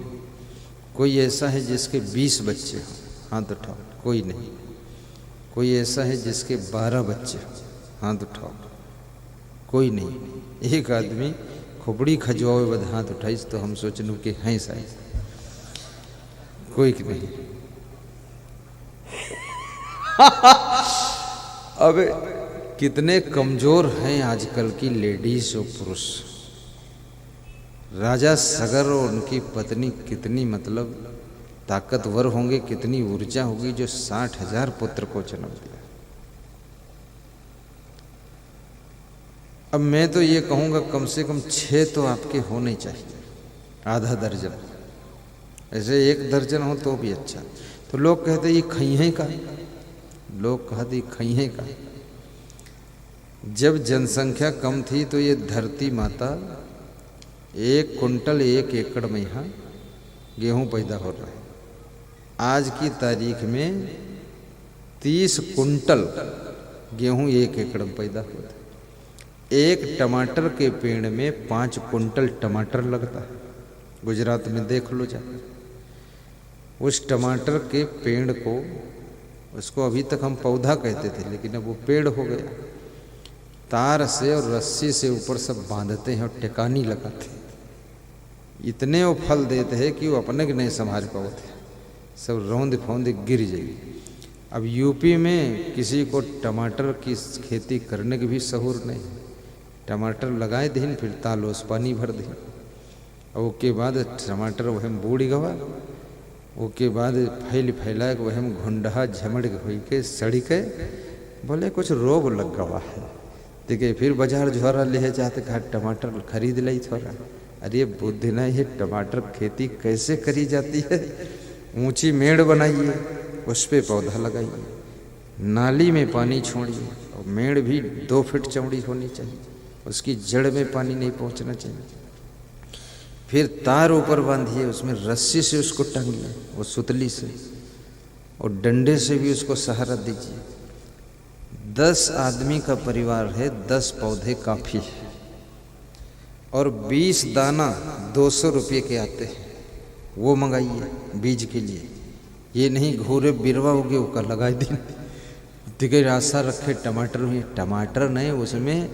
कोई ऐसा है जिसके 20 बच्चे हों? हाथ उठाओ। कोई नहीं। कोई ऐसा है जिसके 12 बच्चे हों? हाथ उठाओ। कोई नहीं। एक आदमी खोपड़ी खजुआवे बद हाथ उठाइस तो हम सोचनू कि हैं शायद, कोई नहीं। अब कितने कमजोर हैं आजकल की लेडीज और पुरुष। राजा सगर और उनकी पत्नी कितनी मतलब ताकतवर होंगे, कितनी ऊर्जा होगी जो 60,000 पुत्र को जन्म दिया। अब मैं तो ये कहूँगा कम से कम 6 तो आपके होने चाहिए, आधा दर्जन। ऐसे 1 दर्जन हो तो भी अच्छा। तो लोग कहते ये खइहे का, लोग कहते ये खइहे का। जब जनसंख्या कम थी तो ये धरती माता 1 कुंटल 1 एकड़ में यहाँ गेहूँ पैदा हो रहा है। आज की तारीख में 30 कुंटल गेहूँ 1 एकड़ में पैदा होता है। एक टमाटर के पेड़ में 5 कुंटल टमाटर लगता है। गुजरात में देख लो जाकर। उस टमाटर के पेड़ को, उसको अभी तक हम पौधा कहते थे लेकिन अब वो पेड़ हो गया। तार से और रस्सी से ऊपर सब बांधते हैं और टिकानी लगाते हैं। इतने वो फल देते हैं कि वो अपने के नहीं संभाल पाते, सब रौंद फौंद गिर जाएगी। अब यूपी में किसी को टमाटर की खेती करने की भी सहूर नहीं। टमाटर लगाए दिन, फिर तालोस पानी भर दिन, और उसके बाद टमाटर वह बूढ़ गवा, उसके बाद फैलाए वह घुंडहा झमड़ हुई के सड़ी के, बोले कुछ रोग लग गवा है। देखिए फिर बाजार झोरा ले जाते, कहा टमाटर खरीद ली थोड़ा। अरे बुद्धि नहीं है, टमाटर खेती कैसे करी जाती है? ऊंची मेड़ बनाइए, उस पर पौधा लगाइए, नाली में पानी छोड़िए, और मेड़ भी 2 फीट चौड़ी होनी चाहिए, उसकी जड़ में पानी नहीं पहुंचना चाहिए। फिर तार ऊपर बांधिए, उसमें रस्सी से उसको टांगिए, वो सुतली से, और डंडे से भी उसको सहारा दीजिए। 10 आदमी का परिवार है, 10 पौधे काफ़ी है, और 20 दाना 200 रुपये के आते हैं, वो मंगाइए बीज के लिए। ये नहीं घोरे बिरवा उगे उसका लगाई दी दिखे आशा रखे टमाटर में, टमाटर नहीं उसमें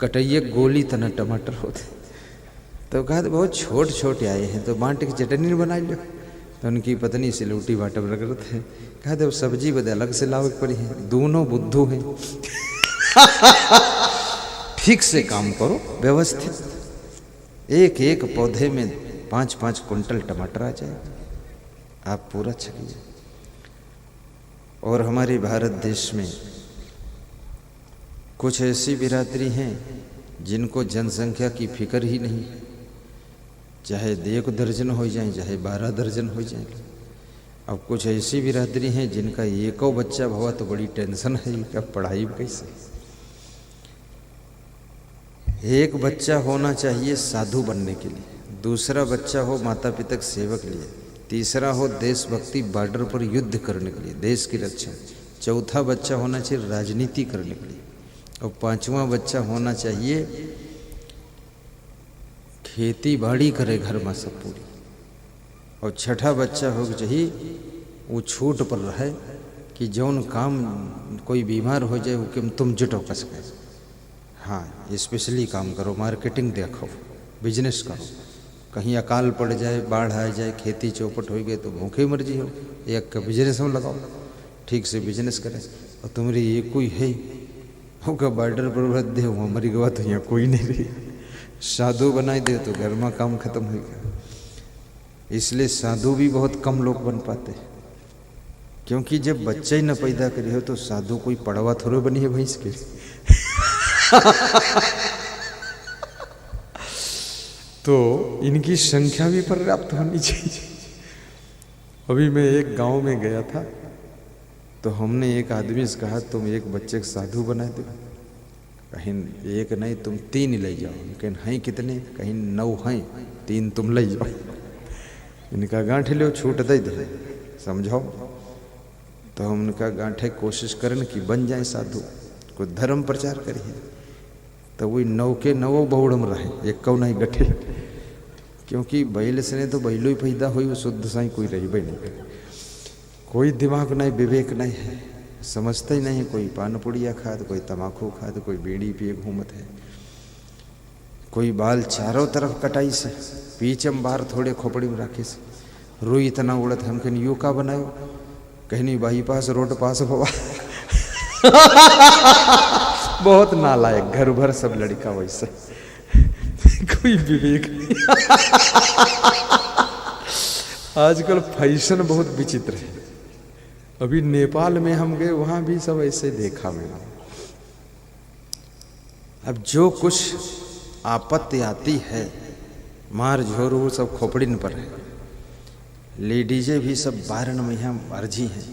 कटैये गोली तना टमाटर होते। तो कहा तो बहुत छोटे छोटे आए हैं, तो बांट की चटनी बना लो। तो उनकी पत्नी से लूटी बाटम रगड़त है। कहा तो सब्जी बदे अलग से लावे पड़ी है, दोनों बुद्धू हैं। ठीक से काम करो व्यवस्थित, एक एक पौधे में 5-5 कुंटल टमाटर आ जाए, आप पूरा छकिए। और हमारे भारत देश में कुछ ऐसी बिरादरी हैं जिनको जनसंख्या की फिक्र ही नहीं, चाहे 1 दर्जन हो जाए चाहे 12 दर्जन हो जाए। अब कुछ ऐसी बिरादरी हैं जिनका एको बच्चा हुआ तो बड़ी टेंशन है, इनका पढ़ाई कैसे। एक बच्चा होना चाहिए साधु बनने के लिए, दूसरा बच्चा हो माता पिता के सेवक के लिए, तीसरा हो देशभक्ति बॉर्डर पर युद्ध करने के लिए, देश की रक्षा, चौथा बच्चा होना चाहिए राजनीति करने के लिए, और 5वां बच्चा होना चाहिए खेती बाड़ी करे घर में सब पूरी, और 6ठा बच्चा हो चाहिए वो छूट पर रहे कि जौन काम कोई बीमार हो जाए वो कि तुम जुटो कर सके। हाँ, स्पेशली काम करो, मार्केटिंग देखो, बिजनेस करो, कहीं अकाल पड़ जाए, बाढ़ आ जाए, खेती चौपट हो गई तो भूखे मर्जी हो, एक का बिजनेस में लगाओ, ठीक से बिजनेस करे। और तुम्हारी ये कोई है होगा बॉर्डर पर वृद्ध है, वहाँ मरी गवा तो यहाँ कोई नहीं रही, साधु बनाई दे तो घर में काम खत्म हो गया। इसलिए साधु भी बहुत कम लोग बन पाते हैं, क्योंकि जब बच्चा ही न पैदा करी हो तो साधु कोई पड़वा थोड़े बनी है भैंस के। तो इनकी संख्या भी पर्याप्त होनी चाहिए। अभी मैं एक गांव में गया था तो हमने एक आदमी से कहा तुम एक बच्चे को साधु बना दो। कहीं एक नहीं तुम 3 ले जाओ। कहीं हैं कितने? कहीं 9 हैं, 3 तुम ले जाओ। इनका गांठे लो, छूट दे दे, समझाओ। तो हमने कहा गांठे कोशिश करन कि बन जाए साधु, कुछ धर्म प्रचार करिए। तो वही 9 के 9 बहुड़म रहे, एक कौ नहीं गठे, क्योंकि बैल से तो बैलो ही पैदा हुई, वो शुद्ध साई कोई रही भाई नहीं, कोई दिमाग नहीं, विवेक नहीं है, समझते ही नहीं। कोई पान पुड़िया खाद, कोई तमाकू खाद, कोई बीड़ी पिए घूमत है, कोई बाल चारों तरफ कटाई से, पीछम बाहर थोड़े खोपड़ी में राखे से, रुई इतना उड़त। हम कहीं यू का बनायो, कहीं बाईपास रोड पास हुआ। बहुत नालायक, घर भर सब लड़का वैसे, कोई विवेक नहीं। आजकल फैशन बहुत विचित्र है। अभी नेपाल में हम गए, वहां भी सब ऐसे देखा मैंने। अब जो कुछ आपत्ति आती है, मार झोर वो सब खोपड़िन पर है। लेडीजें भी सब 12 महीना अर्जी हैं,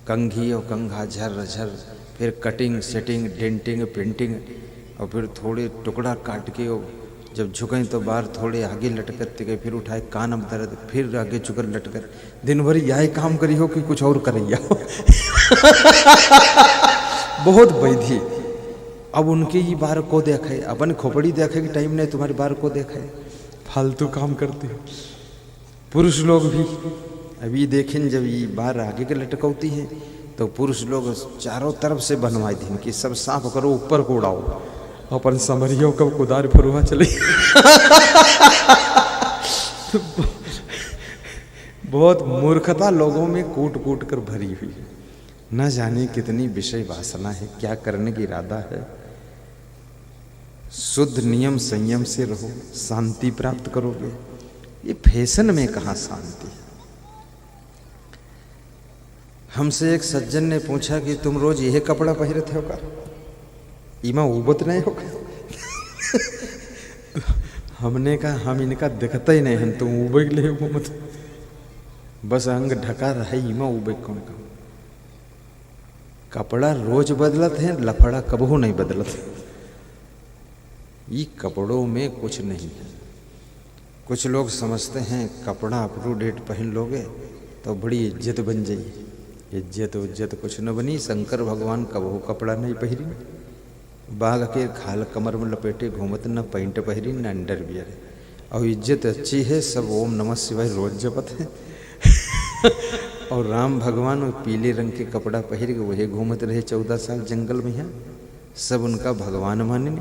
कंघी और कंघा झर झर, फिर कटिंग सेटिंग डेंटिंग पेंटिंग, और फिर थोड़े टुकड़ा काट के जब झुकें तो बाहर थोड़े आगे लटकते गए, फिर उठाए कान में दर्द, फिर आगे झुकर लटकर, दिन भर यही काम करी हो कि कुछ और करैया हो। बहुत वैधी। अब उनके ही बार को देखे, अपन खोपड़ी देखे कि टाइम नहीं, तुम्हारी बार को देखे, फालतू काम करते हो। पुरुष लोग भी अभी देखें, जब ये बार आगे के लटकौती है तो पुरुष लोग चारों तरफ से बनवाई थी कि सब साफ करो, ऊपर को उड़ाओ, अपन समरियों का कुदार फरुआ चले। बहुत मूर्खता लोगों में कूट कूट कर भरी हुई है। न जाने कितनी विषय वासना है, क्या करने की इरादा है। शुद्ध नियम संयम से रहो, शांति प्राप्त करोगे। ये फैशन में कहाँ शांति। हमसे एक सज्जन ने पूछा कि तुम रोज यह कपड़ा पहनते हो का? इमा उबत नहीं होगा। हमने कहा हम इनका दिखता ही नहीं, हम तुम उबे ले मत, बस अंग ढका रहे, इमा उबे कौन का। कपड़ा रोज बदलत है, लफड़ा कबहू नहीं बदलत। ये कपड़ों में कुछ नहीं है। कुछ लोग समझते हैं कपड़ा अप टू डेट पहन लोगे तो बड़ी इज्जत बन जाएगी, इज्जत उज्जत कुछ न बनी। शंकर भगवान कबहू कपड़ा नहीं पहिरी, बाघ के खाल कमर में लपेटे घूमत, न पैंट पहिरी न अंडरवियर। और इज्जत अच्छी है, सब ओम नमः शिवाय रोज जपत है। और राम भगवान वो पीले रंग के कपड़ा पहिर के वही घूमत रहे 14 साल जंगल में है, सब उनका भगवान माने।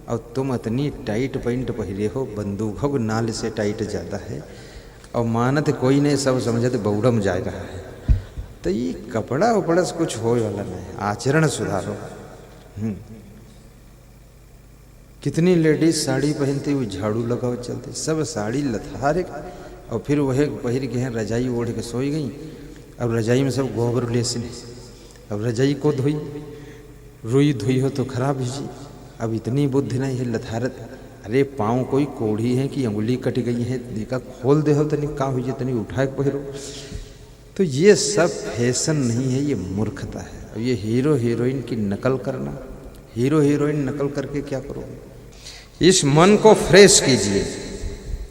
और तुम इतनी टाइट पैंट पहिरे हो, बंदूक हो नाल से टाइट ज़्यादा है, और मानत कोई नहीं, सब समझते बौड़म जा रहा है। तो ये कपड़ा उपड़ा से कुछ हो वाला नहीं, आचरण सुधारो। कितनी लेडीज साड़ी पहनती हुई झाड़ू लगाओ चलते, सब साड़ी लथारे, और फिर वह पहिर के हैं रजाई ओढ़ के सोई गई। अब रजाई में सब गोबर लेसिन, अब रजाई को धोई, रुई धोई हो तो खराब ही। अब इतनी बुद्धि नहीं है लथारत। अरे पाँव कोई कोढ़ी है कि अंगुली कट गई है, देखा खोल दे हो तनी का हुई, तनी उठा के पहिरो। तो ये सब फैशन नहीं है, ये मूर्खता है। अब ये हीरो हीरोइन की नकल करना, हीरो हीरोइन नकल करके क्या करोगे। इस मन को फ्रेश कीजिए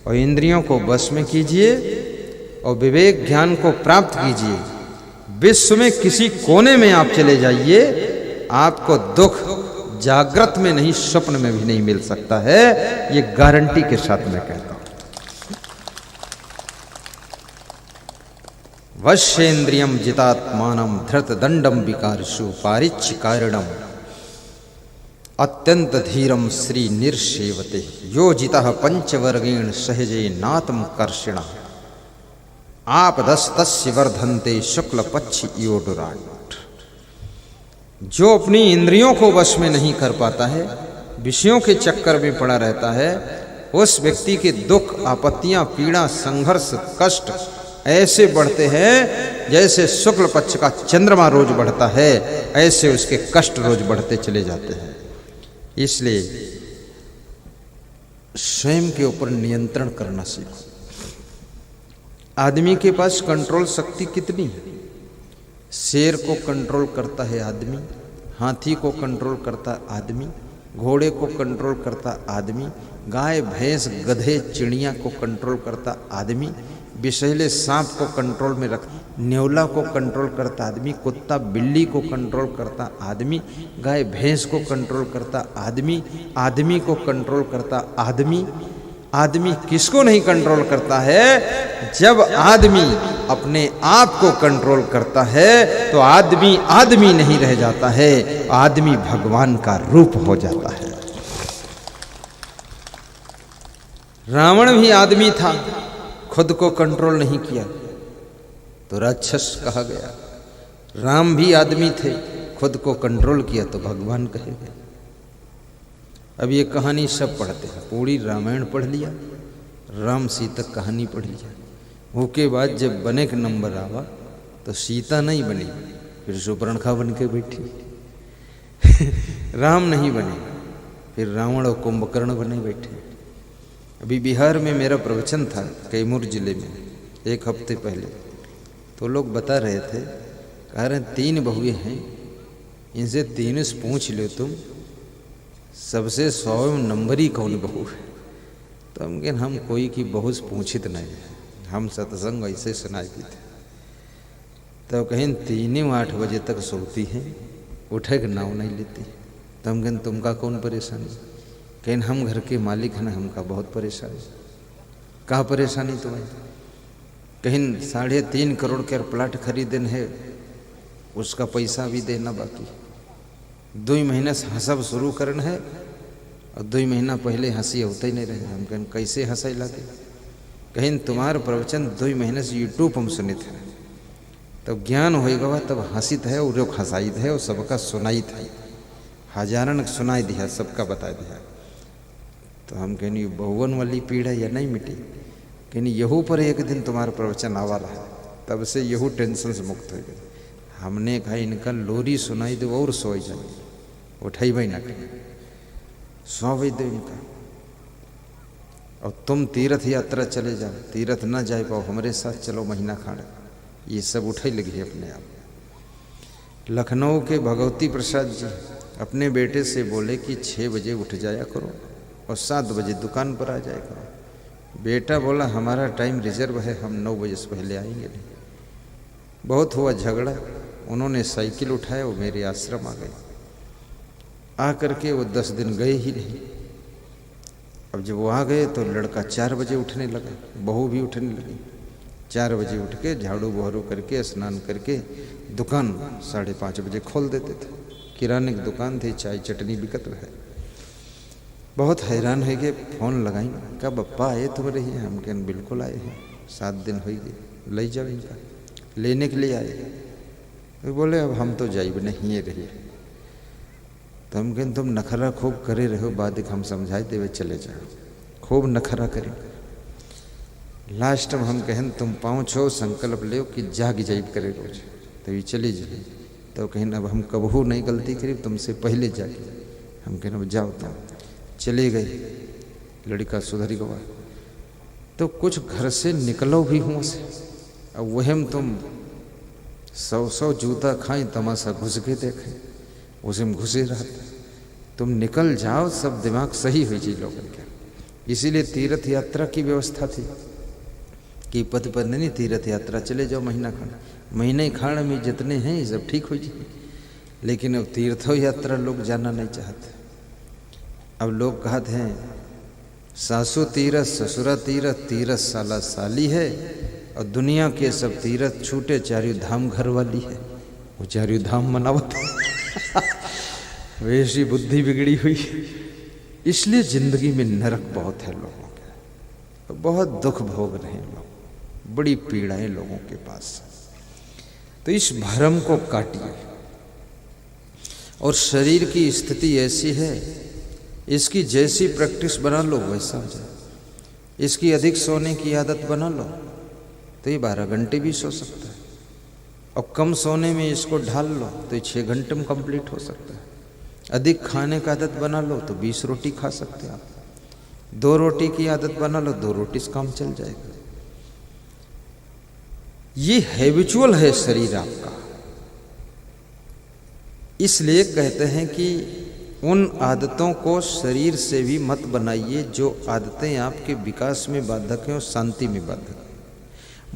और इंद्रियों को बस में कीजिए और विवेक ज्ञान को प्राप्त कीजिए। विश्व में किसी कोने में आप चले जाइए, आपको दुख जागृत में नहीं स्वप्न में भी नहीं मिल सकता है, ये गारंटी के साथ मैं कहता हूं। वश्येन्द्रियम जितात्मानम धृत दंडम विकारशु पारिच्य कारणम अत्यंत धीरम श्री निर्सेवते योजितः पंचवर्गेण सहजे नातम कर्षिण आपदस्तस्य वर्धन्ते शुक्ल पक्ष योडुराट। जो अपनी इंद्रियों को वश में नहीं कर पाता है, विषयों के चक्कर में पड़ा रहता है, उस व्यक्ति के दुख आपत्तियां पीड़ा संघर्ष कष्ट ऐसे बढ़ते हैं जैसे शुक्ल पक्ष का चंद्रमा रोज बढ़ता है, ऐसे उसके कष्ट रोज बढ़ते चले जाते हैं। इसलिए स्वयं के ऊपर नियंत्रण करना सीखो। आदमी के पास कंट्रोल शक्ति कितनी है। शेर को कंट्रोल करता है आदमी, हाथी को कंट्रोल करता आदमी, घोड़े को कंट्रोल करता आदमी, गाय भैंस गधे चिड़िया को कंट्रोल करता आदमी, विषैले सांप को कंट्रोल में रख, न्योला को कंट्रोल करता आदमी, कुत्ता बिल्ली को कंट्रोल करता आदमी, गाय भैंस को कंट्रोल करता आदमी, आदमी को कंट्रोल करता आदमी। आदमी किसको नहीं कंट्रोल करता है? जब आदमी अपने आप को कंट्रोल करता है तो आदमी आदमी नहीं रह जाता है, आदमी भगवान का रूप हो जाता है। रावण भी आदमी था, खुद को कंट्रोल नहीं किया तो राक्षस कहा गया। राम भी आदमी थे, खुद को कंट्रोल किया तो भगवान कहे गए। अब ये कहानी सब पढ़ते हैं, पूरी रामायण पढ़ लिया, राम सीता कहानी पढ़ लिया, उसके बाद जब बने के नंबर आवा तो सीता नहीं बनी, फिर सुपर्णखा बन के बैठी। राम नहीं बने, फिर रावण और कुंभकर्ण बने बैठे। अभी बिहार में मेरा प्रवचन था कैमूर जिले में 1 हफ्ते पहले, तो लोग बता रहे थे, कह रहे 3 बहुएं हैं, इनसे 3 से पूछ लो तुम सबसे 100 नंबरी कौन बहू है। तो हम कोई की बहू से पूछित नहीं है, हम सत्संग ऐसे सुनाई दी थे। तो कहें 3 8 बजे तक सोती हैं, उठे के नाव नहीं लेती। तो हम कहें तुमका कौन परेशानी? कहें हम घर के मालिक हैं ना, हमका बहुत परेशानी। कहाँ परेशानी तुम्हें? कहें 3.5 करोड़ के प्लाट खरीदन है, उसका पैसा भी देना बाकी, 2 महीने से हंसब शुरू करना है और 2 महीना पहले हंसी होता ही नहीं रहे। हम कहें कैसे हंसाई लागे? कहें तुम्हारा प्रवचन 2 महीने से यूट्यूब हम सुने थे, तब ज्ञान होएगा तब हंसित है और हंसाइत है और सबका सुनाइत है, हजारन सुनाई दिया, सबका बता दिया। तो हम कहनी बहुवन वाली पीड़ा या नहीं मिटी? कहनी यहू पर एक दिन तुम्हारा प्रवचन आवा रहा, तब से यहू टेंशन से मुक्त हो गए। हमने कहा इनका लोरी सुनाई दो और सोई जाए, उठाई भाई ना कहीं सो भाई दो इनका। और तुम तीर्थ यात्रा चले जाओ, तीर्थ ना जाए पाओ, हमारे साथ चलो महीना खाना, ये सब उठाई लगी है अपने आप। लखनऊ के भगवती प्रसाद जी अपने बेटे से बोले कि 6 बजे उठ जाया करो और 7 बजे दुकान पर आ जाया करो। बेटा बोला हमारा टाइम रिजर्व है, हम 9 बजे से पहले आएंगे नहीं। बहुत हुआ झगड़ा, उन्होंने साइकिल उठाया, वो मेरे आश्रम आ गए। आकर के वो 10 दिन गए ही नहीं। अब जब वो आ गए तो लड़का 4 बजे उठने लगा, बहू भी उठने लगी। 4 बजे उठ के झाड़ू बहरू करके स्नान करके दुकान 5:30 बजे खोल देते थे। किराने की दुकान थी, चाय चटनी बिकत रहे। बहुत हैरान है कि फ़ोन लगाई, कहा बप्पा आए तुम रही हैं? हम कहन बिल्कुल आए हैं, 7 दिन हो गए, ले जाओ इनका, लेने के लिए आए। तो बोले अब हम तो जाइब नहीं है रही। तो हम कहन तुम नखरा खूब करे रहो, बाद हम समझाए देवे चले जाओ, खूब नखरा करें। लास्ट में हम कहन तुम पाँव छो संकल्प ले कि जाग जाइब करे रोज, तो ये चली जाए। तो कहन अब हम कबहू नहीं गलती करी, तुमसे पहले जाके। हम कहन अब जाओ तुम। चले गए, लड़का सुधर गवा। तो कुछ घर से निकलो भी हुआ से, अब वहम तुम 100 जूता खाएं, तमाशा घुस के देखें, उसे में घुसे रहते। तुम निकल जाओ, सब दिमाग सही हो जाए लोगों का। इसीलिए तीर्थ यात्रा की व्यवस्था थी कि पति पत्नी तीर्थ यात्रा चले जाओ महीना खाड़ में जितने हैं ये सब ठीक हो जाए। लेकिन अब तीर्थ यात्रा लोग जाना नहीं चाहते। अब लोग कहते हैं सासु तीरथ ससुरा तीरथ, तीरथ साला साली है, और दुनिया के सब तीरथ छूटे, चारों धाम घर वाली है, वो चारों धाम मनावत वैसी बुद्धि बिगड़ी हुई। इसलिए जिंदगी में नरक बहुत है लोगों के, बहुत दुख भोग रहे हैं लोग, बड़ी पीड़ाएं लोगों के पास। तो इस भ्रम को काटिए। और शरीर की स्थिति ऐसी है, इसकी जैसी प्रैक्टिस बना लो वैसा हो जाए। इसकी अधिक सोने की आदत बना लो तो ये 12 घंटे भी सो सकता है, और कम सोने में इसको ढाल लो तो ये 6 घंटे में कंप्लीट हो सकता है। अधिक खाने का आदत बना लो तो 20 रोटी खा सकते हैं आप। 2 रोटी की आदत बना लो, 2 रोटी से काम चल जाएगा। ये हैबिचुअल है शरीर आपका। इसलिए कहते हैं कि उन आदतों को शरीर से भी मत बनाइए जो आदतें आपके विकास में बाधक हैं और शांति में बाधक हैं।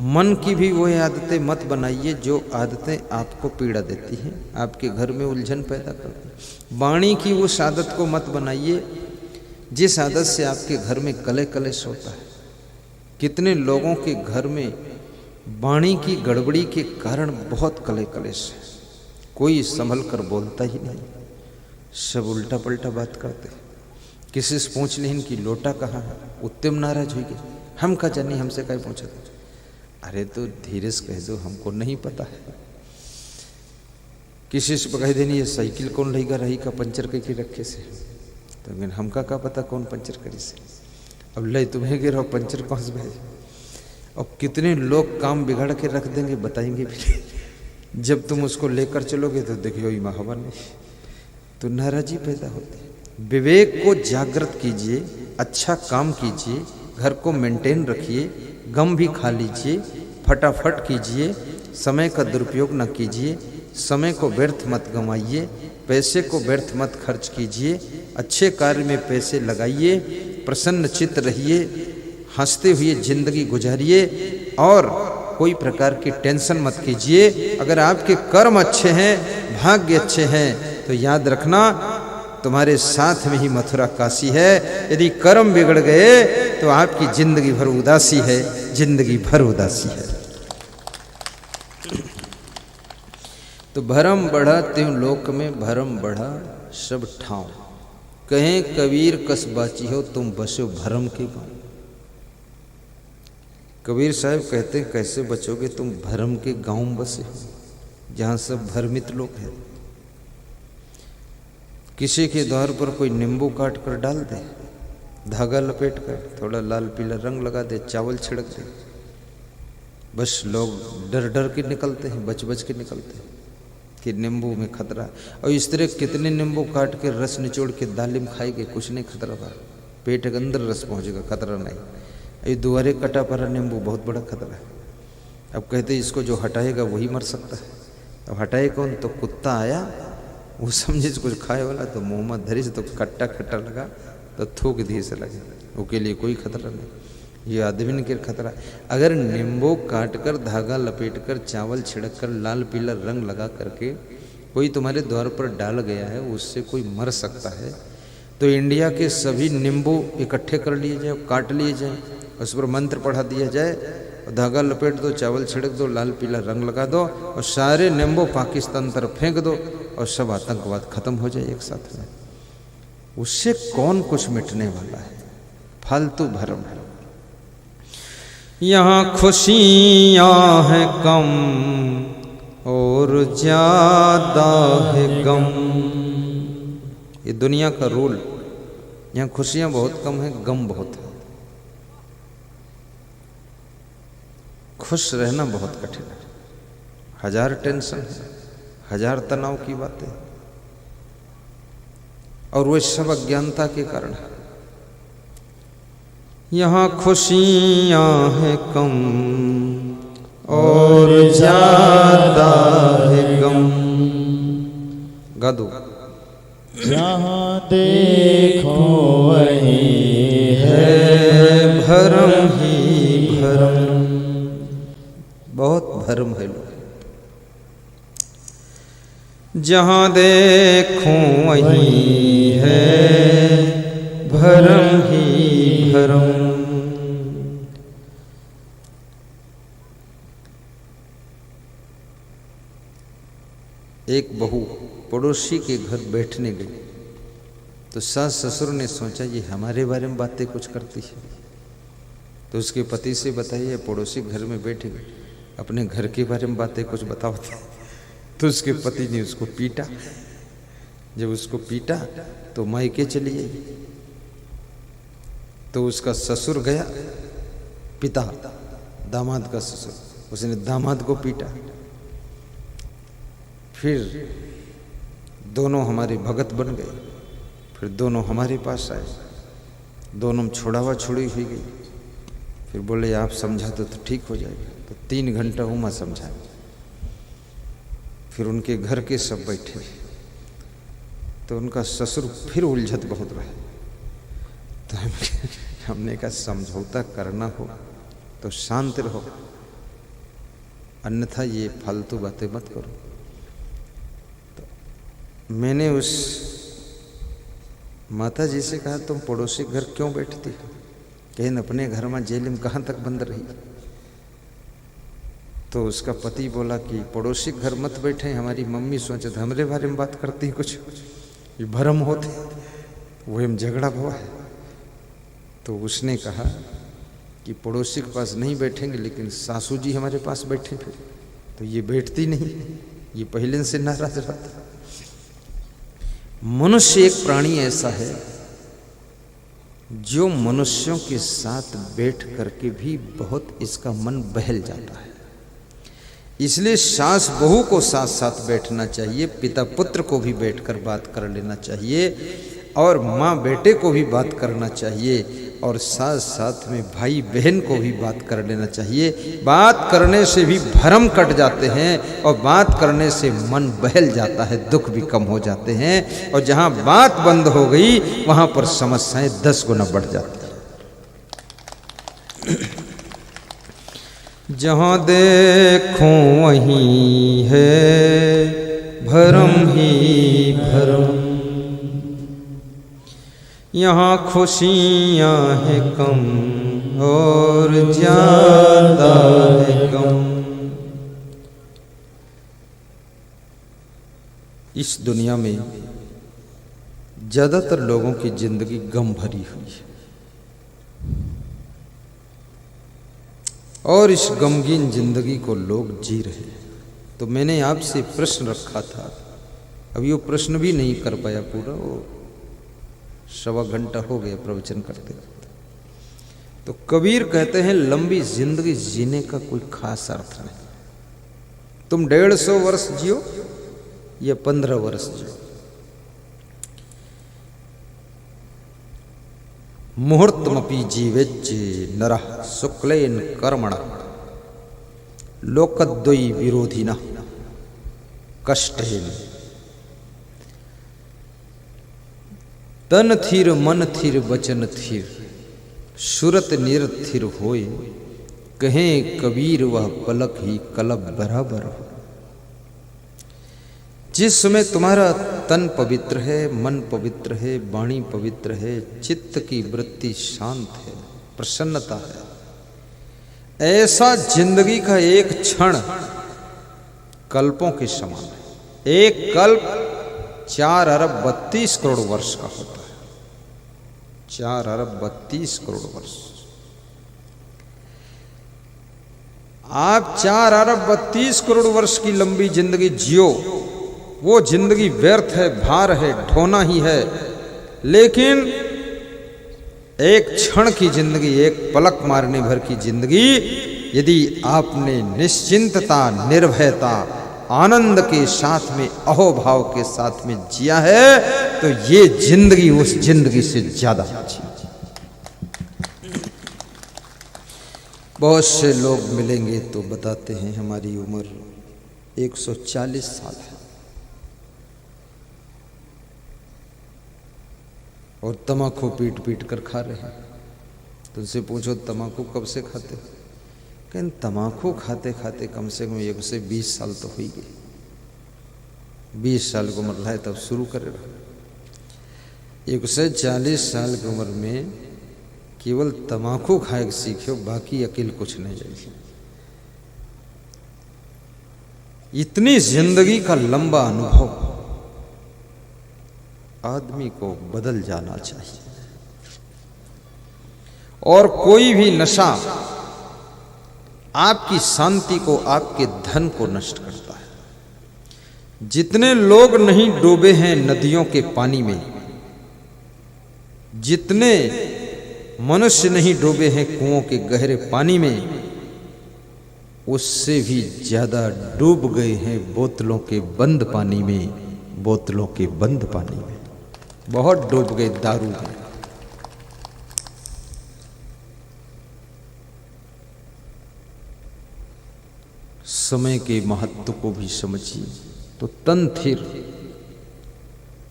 मन की भी वह आदतें मत बनाइए जो आदतें आपको पीड़ा देती हैं, आपके घर में उलझन पैदा करती हैं। वाणी की उस आदत को मत बनाइए जिस आदत से आपके घर में कले कलेश होता है। कितने लोगों के घर में वाणी की गड़बड़ी के कारण बहुत कले कलेश है, कोई संभल कर बोलता ही नहीं, सब उल्टा पल्टा बात करते। किसी से पूछ लें कि लोटा कहाँ है, उत्तम नाराज हुई गई, हम का जानी, हमसे कहीं पूछा था। अरे तो धीरे से कह दो, हमको नहीं पता है। किसी से कह देनी ये साइकिल कौन लेगा रही का पंचर करके रखे से, तो हमका का पता कौन पंचर करी से। अब ले तुम्हें गिरो पंचर कौन से भेजे। और कितने लोग काम बिगाड़ के रख देंगे बताएंगे भी। जब तुम उसको लेकर चलोगे तो देखियो ये हवा नहीं, तो नाराजी पैदा होती है। विवेक को जागृत कीजिए, अच्छा काम कीजिए, घर को मेंटेन रखिए, गम भी खा लीजिए, फटाफट कीजिए, समय का दुरुपयोग न कीजिए, समय को व्यर्थ मत गंवाइए, पैसे को व्यर्थ मत खर्च कीजिए, अच्छे कार्य में पैसे लगाइए, प्रसन्न चित्त रहिए, हंसते हुए जिंदगी गुजारिए और कोई प्रकार की टेंशन मत कीजिए। अगर आपके कर्म अच्छे हैं, भाग्य अच्छे हैं, तो याद रखना तुम्हारे साथ में ही मथुरा काशी है। यदि कर्म बिगड़ गए तो आपकी जिंदगी भर उदासी है, जिंदगी भर उदासी है। तो भरम बढ़ा त्यों लोक में, भरम बढ़ा सब ठाव। कहें कबीर कस बाची हो, तुम बसो भरम के गाँव। कबीर साहब कहते हैं कैसे बचोगे, तुम भरम के गांव में बसे हो जहां सब भ्रमित लोग हैं। किसी के द्वार पर कोई नींबू काट कर डाल दे, धागा लपेट कर थोड़ा लाल पीला रंग लगा दे, चावल छिड़क दे, बस लोग डर डर के निकलते हैं, बच बच के निकलते हैं कि नींबू में खतरा। और इस तरह कितने नींबू काट के रस निचोड़ के दालिम खाएंगे, कुछ नहीं खतरा बा, पेट के अंदर रस पहुंचेगा, खतरा नहीं। ये दुआरे कटा पड़ा नींबू बहुत बड़ा खतरा है। अब कहते इसको जो हटाएगा वही मर सकता है। अब हटाए कौन, तो कुत्ता आया, वो समझे कुछ खाए वाला, तो मुँह में धरी से तो खट्टा खट्टा लगा तो थूक दी से लगे, उसके लिए कोई खतरा नहीं। ये आदमी के खतरा। अगर नींबू काट कर धागा लपेट कर चावल छिड़क कर लाल पीला रंग लगा करके कोई तुम्हारे द्वार पर डाल गया है, उससे कोई मर सकता है, तो इंडिया के सभी नींबू इकट्ठे कर लिए जाए, काट लिए जाए, उस पर मंत्र पढ़ा दिया जाए, धागा लपेट दो, चावल छिड़क दो, लाल पीला रंग लगा दो और सारे नींबू पाकिस्तान तरफ फेंक दो और सब आतंकवाद खत्म हो जाए एक साथ में। उससे कौन कुछ मिटने वाला है? फालतू भरम है। यहाँ खुशियाँ हैं कम और ज्यादा है गम। ये दुनिया का रूल। यहाँ खुशियाँ बहुत कम है, गम बहुत है। खुश रहना बहुत कठिन है। हजार टेंशन है, हजार तनाव की बातें, और वो सब अज्ञानता के कारण है। यहाँ खुशियाँ हैं कम और ज्यादा है गम। गा दो। जहाँ देखो वही है भरम ही भरम। बहुत भरम है लोग। जहाँ देखो वही है भरम ही भरम। एक बहू पड़ोसी के घर बैठने गई तो सास ससुर ने सोचा ये हमारे बारे में बातें कुछ करती है, तो उसके पति से बताइए पड़ोसी घर में बैठे अपने घर के बारे में बातें कुछ बताओ। तो उसके पति ने उसको पीटा। जब उसको पीटा तो मायके चली गई। तो उसका ससुर गया, पिता दामाद का ससुर, उसने दामाद को पीटा। फिर दोनों हमारे भगत बन गए। फिर दोनों हमारे पास आए, दोनों में छुड़ावा छुड़ी हुई गई। फिर बोले आप समझा तो ठीक हो जाएगा। तो 3 घंटा उमा समझा। फिर उनके घर के सब बैठे तो उनका ससुर फिर उलझत बहुत रहे। तो हमने कहा समझौता करना हो तो शांत रहो, अन्यथा ये फालतू बातें मत करो। तो मैंने उस माता जी से कहा तुम पड़ोसी घर क्यों बैठती हो? कहीं अपने घर में जेल में कहाँ तक बंद रही? तो उसका पति बोला कि पड़ोसी घर मत बैठे, हमारी मम्मी सोचे तो हमारे बारे में बात करती कुछ, ये भरम होते, वही हम झगड़ा हुआ है। तो उसने कहा कि पड़ोसी के पास नहीं बैठेंगे, लेकिन सासू जी हमारे पास बैठे। फिर तो ये बैठती नहीं, ये पहले से नाराज रहता। मनुष्य एक प्राणी ऐसा है जो मनुष्यों के साथ बैठ करके भी बहुत इसका मन बहल जाता है। इसलिए सास बहू को साथ साथ बैठना चाहिए, पिता पुत्र को भी बैठकर बात कर लेना चाहिए, और माँ बेटे को भी बात करना चाहिए, और साथ साथ में भाई बहन को भी बात कर लेना चाहिए। बात करने से भी भरम कट जाते हैं, और बात करने से मन बहल जाता है, दुख भी कम हो जाते हैं। और जहाँ बात बंद हो गई वहाँ पर समस्याएं 10 गुना बढ़ जाती हैं। जहाँ देखो वहीं है भरम ही भरम। यहाँ खुशियाँ हैं कम और ज्यादा है गम। इस दुनिया में ज्यादातर लोगों की जिंदगी गम भरी हुई है, और इस गमगीन जिंदगी को लोग जी रहे हैं। तो मैंने आपसे प्रश्न रखा था, अभी वो प्रश्न भी नहीं कर पाया पूरा, वो 1.25 घंटा हो गया प्रवचन करते करते। तो कबीर कहते हैं लंबी जिंदगी जीने का कोई खास अर्थ नहीं। तुम 150 वर्ष जियो या 15 वर्ष जियो, मुहूर्तमपि जीवेच्चे नरः शुक्लेन कर्मणा लोकद्वयी विरोधिना कष्टेन। तन थिर मन थिर वचन थिर सुरत निरथिर होए, कहें कबीर वह पलक ही कलब बराबर हो। जिस समय तुम्हारा तन पवित्र है, मन पवित्र है, वाणी पवित्र है, चित्त की वृत्ति शांत है, प्रसन्नता है, ऐसा जिंदगी का एक क्षण कल्पों के समान है। एक कल्प 4 अरब 32 करोड़ वर्ष का होता है। 4 अरब 32 करोड़ वर्ष। आप 4 अरब 32 करोड़ वर्ष की लंबी जिंदगी जियो, वो जिंदगी व्यर्थ है, भार है, ढोना ही है। लेकिन एक क्षण की जिंदगी, एक पलक मारने भर की जिंदगी यदि आपने निश्चिंतता, निर्भयता, आनंद के साथ में, अहोभाव के साथ में जिया है, तो ये जिंदगी उस जिंदगी से ज्यादा अच्छी। बहुत से लोग मिलेंगे तो बताते हैं हमारी उम्र 140 साल है, और तम्बाकू पीट पीट कर खा रहे हैं। तो उनसे पूछो तम्बाकू कब से खाते हो? कहते तम्बाकू खाते खाते कम से कम 1 से 20 साल तो हो ही गए। 20 साल की उम्र है तब शुरू करे रहा। 1 से 40 साल की उम्र में केवल तम्बाकू खाए के सीखे, बाकी अकेल कुछ नहीं जाए। इतनी जिंदगी का लंबा अनुभव आदमी को बदल जाना चाहिए। और कोई भी नशा आपकी शांति को, आपके धन को नष्ट करता है। जितने लोग नहीं डूबे हैं नदियों के पानी में, जितने मनुष्य नहीं डूबे हैं कुओं के गहरे पानी में, उससे भी ज्यादा डूब गए हैं बोतलों के बंद पानी में, बोतलों के बंद पानी में बहुत डूब गए दारू में। समय के महत्व को भी समझिए। तो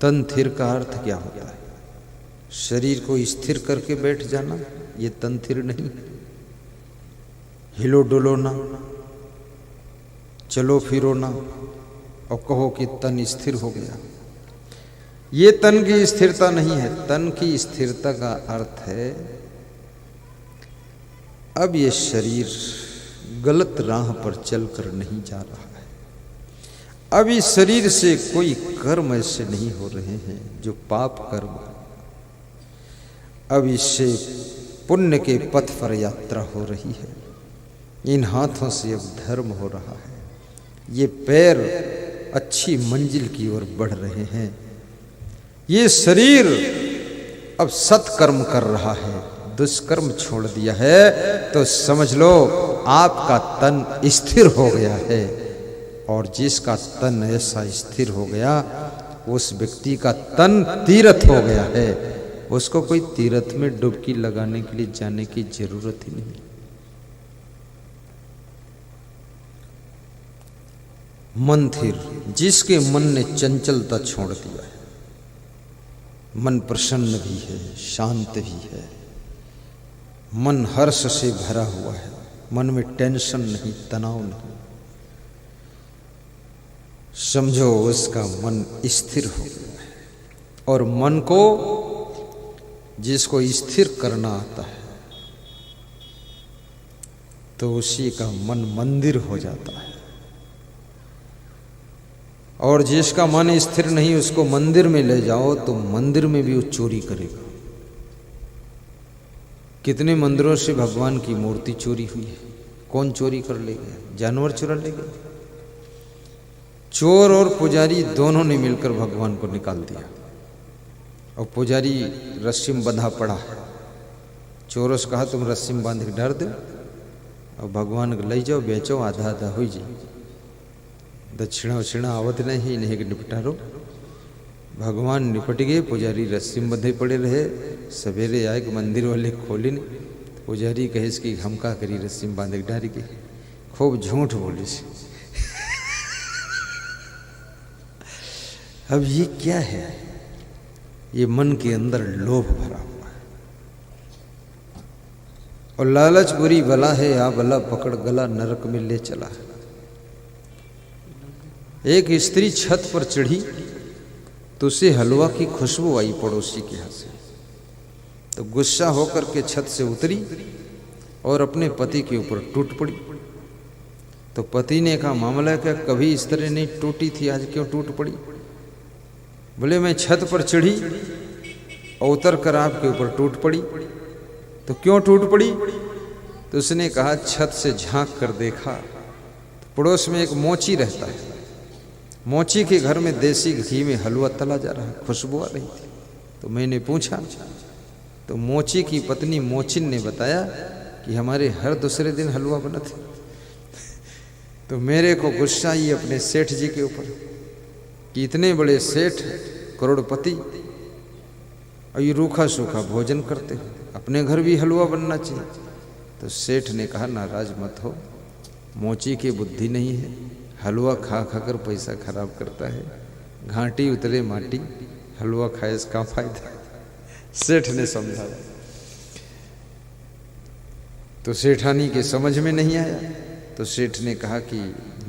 तन थिर का अर्थ क्या होता है? शरीर को स्थिर करके बैठ जाना, ये तन थिर नहीं। हिलो डुलो ना, चलो फिरो ना और कहो कि तन स्थिर हो गया, ये तन की स्थिरता नहीं है। तन की स्थिरता का अर्थ है अब ये शरीर गलत राह पर चलकर नहीं जा रहा है। अब इस शरीर से कोई कर्म ऐसे नहीं हो रहे हैं जो पाप कर्म। अब इससे पुण्य के पथ पर यात्रा हो रही है। इन हाथों से अब धर्म हो रहा है। ये पैर अच्छी मंजिल की ओर बढ़ रहे हैं। ये शरीर अब सत्कर्म कर रहा है, दुष्कर्म छोड़ दिया है। तो समझ लो आपका तन स्थिर हो गया है। और जिसका तन ऐसा स्थिर हो गया, उस व्यक्ति का तन तीर्थ हो गया है। उसको कोई तीर्थ में डुबकी लगाने के लिए जाने की जरूरत ही नहीं। मन थिर, जिसके मन ने चंचलता छोड़ दिया है, मन प्रसन्न भी है, शांत भी है, मन हर्ष से भरा हुआ है, मन में टेंशन नहीं, तनाव नहीं, समझो उसका मन स्थिर हो गया है। और मन को जिसको स्थिर करना आता है तो उसी का मन मंदिर हो जाता है। और जिसका मन स्थिर नहीं, उसको मंदिर में ले जाओ तो मंदिर में भी वो चोरी करेगा। कितने मंदिरों से भगवान की मूर्ति चोरी हुई है। कौन चोरी कर ले गया? जानवर चुरा ले गए। चोर और पुजारी दोनों ने मिलकर भगवान को निकाल दिया। और पुजारी रस्सी में बंधा पड़ा। चोरों से कहा तुम रस्सी में बांध के डर दो और भगवान को ले जाओ, बेचो, आधा आधा हो जाए। दक्षिणा उछिणा आवत नहीं, इन्हें निपटारो। भगवान निपट गए, पुजारी रस्सी में बंधे पड़े रहे। सवेरे आए कि मंदिर वाले खोली नहीं। पुजारी कहे कि हम का करी, रस्सी में बांधे डारी के। खूब झूठ बोली से। अब ये क्या है? ये मन के अंदर लोभ भरा हुआ है। और लालच बुरी बला है, आ बला पकड़ गला नरक में ले चला। एक स्त्री छत पर चढ़ी तो उसे हलवा की खुशबू आई पड़ोसी के यहाँ से, तो गुस्सा होकर के छत से उतरी और अपने पति के ऊपर टूट पड़ी। तो पति ने कहा, मामला क्या, कभी इस तरह नहीं टूटी थी, आज क्यों टूट पड़ी? बोले, मैं छत पर चढ़ी और उतर कर आपके ऊपर टूट पड़ी। तो क्यों टूट पड़ी? तो उसने कहा, छत से झांक कर देखा तो पड़ोस में एक मोची रहता है, मोची के घर में देसी घी में हलवा तला जा रहा, खुशबू आ रही थी। तो मैंने पूछा, तो मोची की पत्नी मोचिन ने बताया कि हमारे हर दूसरे दिन हलवा बना थे। तो मेरे को गुस्सा आई अपने सेठ जी के ऊपर कि इतने बड़े सेठ, करोड़पति, और ये रूखा सूखा भोजन करते हो, अपने घर भी हलवा बनना चाहिए। तो सेठ ने कहा, नाराज मत हो, मोची की बुद्धि नहीं है, हलवा खा खा कर पैसा खराब करता है, घाटी उतरे माटी, हलवा खाए इसका फायदा। सेठ ने समझाया। तो सेठानी के समझ में नहीं आया। तो सेठ ने कहा कि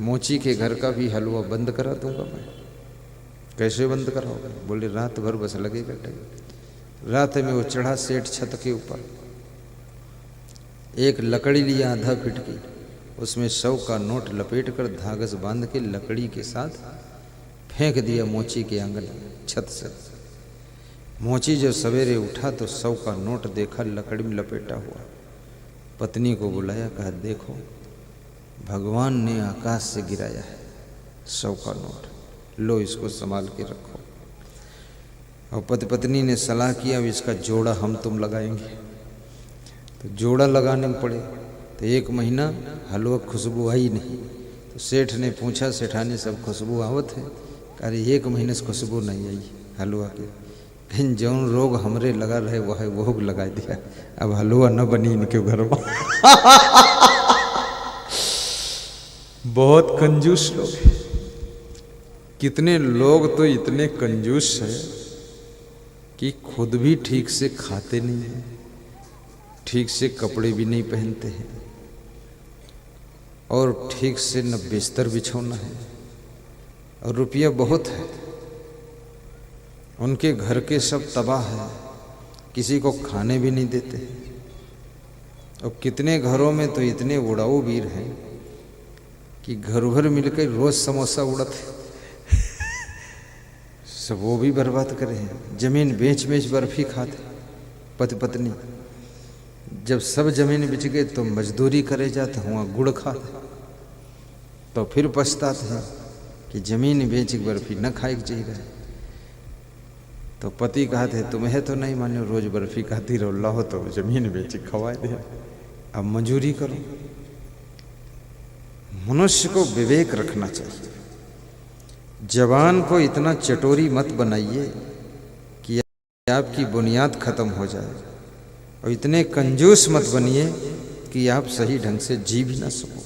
मोची के घर का भी हलवा बंद करा दूंगा मैं। कैसे बंद कराओगे? बोले, रात भर बस लगेगा टाइम। रात में वो चढ़ा सेठ छत के ऊपर, एक लकड़ी लिया आधा फीट की, उसमें 100 का नोट लपेट कर धागस बांध के लकड़ी के साथ फेंक दिया मोची के आंगन में छत से। मोची जब सवेरे उठा तो 100 का नोट देखा लकड़ी में लपेटा हुआ। पत्नी को बुलाया, कहा, देखो भगवान ने आकाश से गिराया है 100 का नोट, लो इसको संभाल के रखो। और पति पत्नी ने सलाह किया, अब इसका जोड़ा हम तुम लगाएंगे। तो जोड़ा लगाने में पड़े। तो 1 महीना हलवा खुशबू आई नहीं। तो सेठ ने पूछा, सेठानी सब खुशबू आवत है? अरे 1 महीने से खुशबू नहीं आई हलवा की। कहीं जौन रोग हमरे लगा रहे वह वो लगा दिया, अब हलवा न बनी इनके घर में। बहुत कंजूस लोग हैं। कितने लोग तो इतने कंजूस हैं कि खुद भी ठीक से खाते नहीं हैं, ठीक से कपड़े भी नहीं पहनते हैं, और ठीक से न बिस्तर बिछौना है, और रुपया बहुत है। उनके घर के सब तबाह है, किसी को खाने भी नहीं देते। और कितने घरों में तो इतने उड़ाऊ वीर हैं कि घर भर मिलकर रोज समोसा उड़ाते, सब वो भी बर्बाद करे हैं। जमीन बेच बेच बर्फी खाते पति पत्नी। जब सब जमीन बिच गए तो मजदूरी करे जाते, हुआ गुड़ खाते, तो फिर पछताते हैं कि जमीन बेच बर्फी न खाई चाहिए। तो पति कहते, तुम्हें तो नहीं मानो, रोज बर्फी खाती रहो, लाहो तो जमीन बेच खवाए दे, अब मजूरी करो। मनुष्य को विवेक रखना चाहिए। जवान को इतना चटोरी मत बनाइए कि आपकी बुनियाद खत्म हो जाए, और इतने कंजूस मत बनिए कि आप सही ढंग से जी भी ना सको।